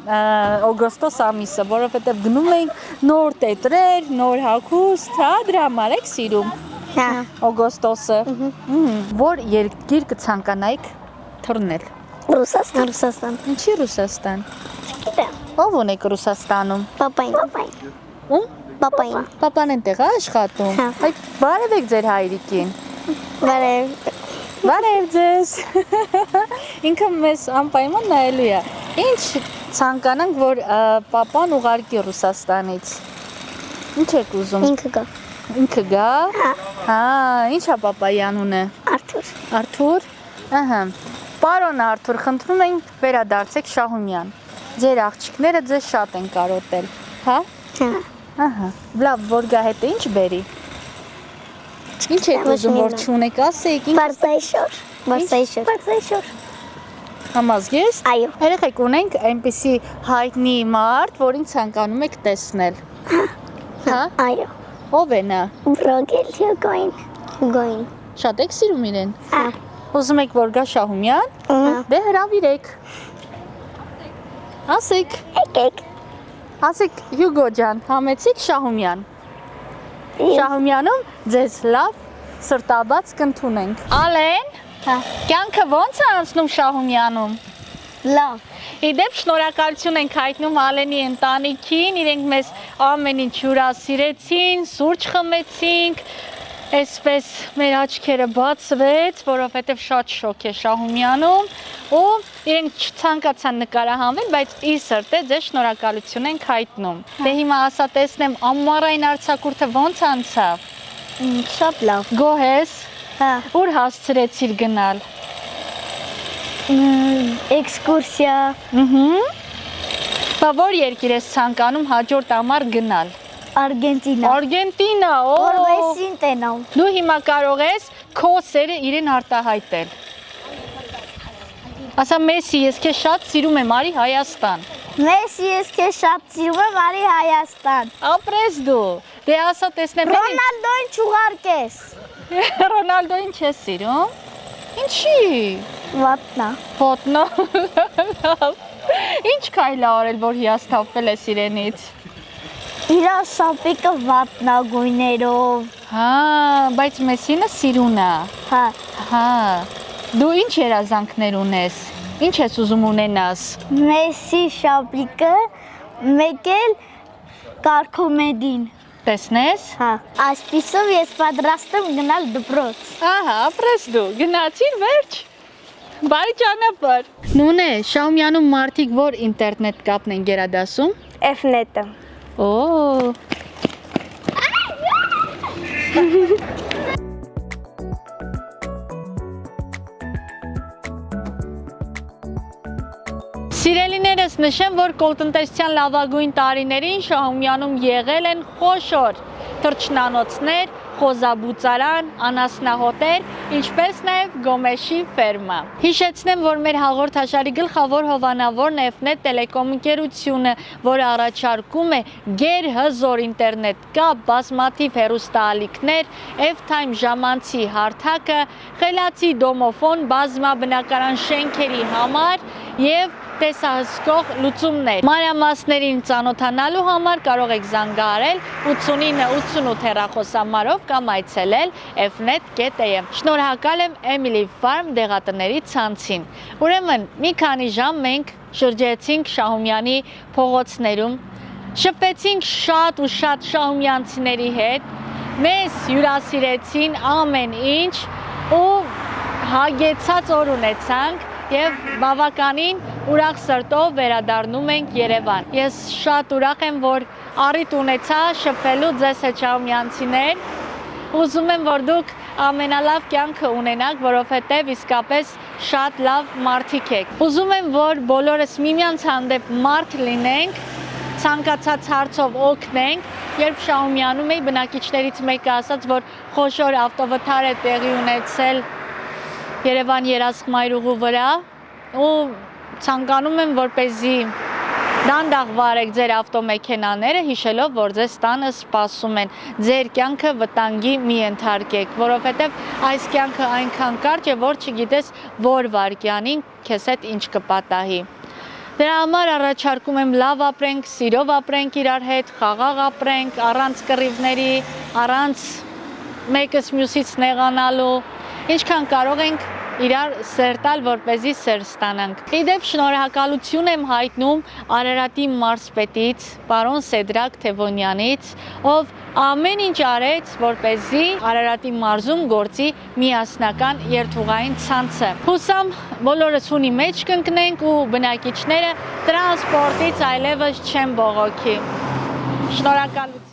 օգոստոս ամիսը, որովհետև գնում էինք նոր տետրեր, նոր հագուստ, հա, դրա համար եք սիրում։ Հա։ Օգոստոսը։ Որ երկիր կցանկանայիք թռնել։ Ռուսաստան։ Ռուսաստան։ Ինչի Ռուսաստան։ Չգիտեմ։ Ով ունեք Ռուսաստանում։ Պապային։ Ում։ Պապային։ Պապան այնտեղ է աշխատում։ Այդ բարևեք ձեր հայրիկին։ Բարև։ Բարև ձեզ։ Ինքը մեզ անպայման նայելու է։ Ինչ ցանկանանք, որ պապան ուղարկի Ռուսաստանից։ Ինչ եք ուզում։ Ինքը գա։ Ինքը գա։ Հա, ինչ է պապայի անունը։ Արթուր։ Արթուր։ Ահա։ Պարոն Արթուր, խնդրում ենք վերադարձեք Շահումյան։ Ձեր աղջիկները ձեզ շատ են կարոտել, հա։ Հա։ Ահա, լավ, որ գա հետը ինչ բերի։ Ինչ եք ուզում որ չունեք, ասեիք։ Բարսայշոր։ Բարսայշոր։ Բարսայշոր։ Համազգեստ։ Այո։ Երեխեք ունենք այնպիսի հայտնի մարդ, որին ցանկանում եք տեսնել։ Հա։ Այո։ Ով է նա։ Բրոգել Հյուգոին։ Հյուգոին։ Շատ եք սիրում իրեն։ Հա։ Ուզում եք որ գա Շահումյան։ Դե հրավիրեք։ Ասեք։ Եկեք։ Ասեք Հյուգո ջան, համեցիկ Շահումյան։ Շահումյանում ձեզ լավ սրտաբաց կընդունենք։ Ալեն, կյանքը ոնց է անցնում Շահումյանում։ Լավ։ Իդեպ շնորհակալություն ենք հայտնում Ալենի ընտանիքին, իրենք մեզ ամեն ինչ հյուրասիրեցին, սուրճ խմեցինք, այսպես մեր աչքերը բացվեց, որովհետև շատ շոկ է Շահումյանում ու իրենք չցանկացան նկարահանվել, բայց ի սրտե ձեզ շնորհակալություն ենք հայտնում։ Դե հիմա ասա տեսնեմ ամառային արձակուրդը ոնց անցավ։ Շատ լավ։ Գոհ ես։ Հա։ Ուր հասցրեցիր գնալ։ Էքսկուրսիա։ Բա որ երկիր ես ցանկանում հաջորդ ամառ գնալ։ Արգենտինա։ Արգենտինա, օ։ Որ Մեսին տենամ։ Դու հիմա կարող ես քո սերը իրեն արտահայտել։ Ասա Մեսի, ես քեզ շատ սիրում եմ, արի Հայաստան։ Մեսի, ես քեզ շատ սիրում եմ, արի Հայաստան։ Ապրես դու։ Դե ասա տեսնեմ։ Ռոնալդոին չուղարկես։ Ռոնալդոին չես սիրում։ Ինչի։ Վատնա։ Ոտնա։ Ինչ քայլ արել, որ հիասթափվել ես իրենից։ Իրա շապիկը վատնագույներով։ Հա, բայց Մեսինը սիրուն է։ Հա։ Հա։ Դու ինչ երազանքներ ունես։ Ինչ ես ուզում ունենաս։ Մեսի շապիկը, մեկ էլ կարգոմեդին։ Տեսնես։ Հա։ Այսպիսով ես պատրաստ եմ գնալ դպրոց։ Ահա, ապրես դու, գնացիր վերջ։ Բարի ճանապարհ։ Նունե, Շահումյանում մարդիկ որ ինտերնետ կապն են գերադասում։ F-net-ը։ Օ։ Սիրելիներս նշեմ, որ կոլտնտեսության լավագույն տարիներին Շահումյանում եղել են խոշոր թռչնանոցներ, խոզաբուծարան, անասնահոտեր, ինչպես նաև Գոմեշի ֆերմա։ Հիշեցնեմ, որ մեր հաղորդաշարի գլխավոր հովանավորն է Fnet տելեկոմունիկացիոնը, որը առաջարկում է գերհզոր ինտերնետ կապ, բազմաթիվ հեռուստաալիքներ, F-Time ժամանցի հարթակը, խելացի դոմոֆոն բազմաբնակարան շենքերի համար եւ տեսահսկող լուծումներ։ Մանրամասներին ծանոթանալու համար կարող եք զանգահարել 8988 հեռախոսահամարով կամ այցելել fnet.am։ Շնորհակալ եմ Emily Farm դեղատների ցանցին։ Ուրեմն մի քանի ժամ մենք շրջեցինք Շահումյանի փողոցներում, շփվեցինք շատ ու շատ շահումյանցիների հետ, մեզ հյուրասիրեցին ամեն ինչ ու հագեցած օր ունեցանք եւ բավականին ուրախ սրտով վերադառնում ենք Երևան։ Ես շատ ուրախ եմ, որ առիթ ունեցա շփվելու ձեզ հետ շահումյանցիներ։ Ուզում եմ, որ դուք ամենալավ կյանքը ունենաք, որովհետեւ իսկապես շատ լավ մարդիկ եք։ Ուզում եմ, որ բոլորս միմյանց հանդեպ մարդ լինենք, ցանկացած հարցով օգնենք։ Երբ Շահումյանում էի, բնակիչներից մեկը ասաց, որ խոշոր ավտովթար է տեղի ունեցել Երևան երասխմայրուղու վրա ու ցանկանում եմ, որպեսզի դանդաղ վարեք ձեր ավտոմեքենաները, հիշելով, որ ձեզ տանը սպասում են։ Ձեր կյանքը վտանգի մի ենթարկեք, որովհետև այս կյանքը այնքան կարճ է, որ չգիտես որ վայրկյանին քեզ հետ ինչ կպատահի։ Դրա համար առաջարկում եմ լավ ապրենք, սիրով ապրենք իրար հետ, խաղաղ ապրենք, առանց կռիվների, առանց մեկս մյուսից նեղանալու, ինչքան կարող ենք իրար սեր տալ, որպեսզի սեր ստանանք։ Իդեպ շնորհակալություն եմ հայտնում Արարատի մարզպետից, պարոն Սեդրակ Թևոնյանից, ով ամեն ինչ արեց, որպեսզի Արարատի մարզում գործի միասնական երթուղային ցանցը։ Հուսամ բոլորս հունի մեջ կընկնենք ու բնակիչները տրանսպորտից այլևս չեն բողոքի։ Շնորհակալություն։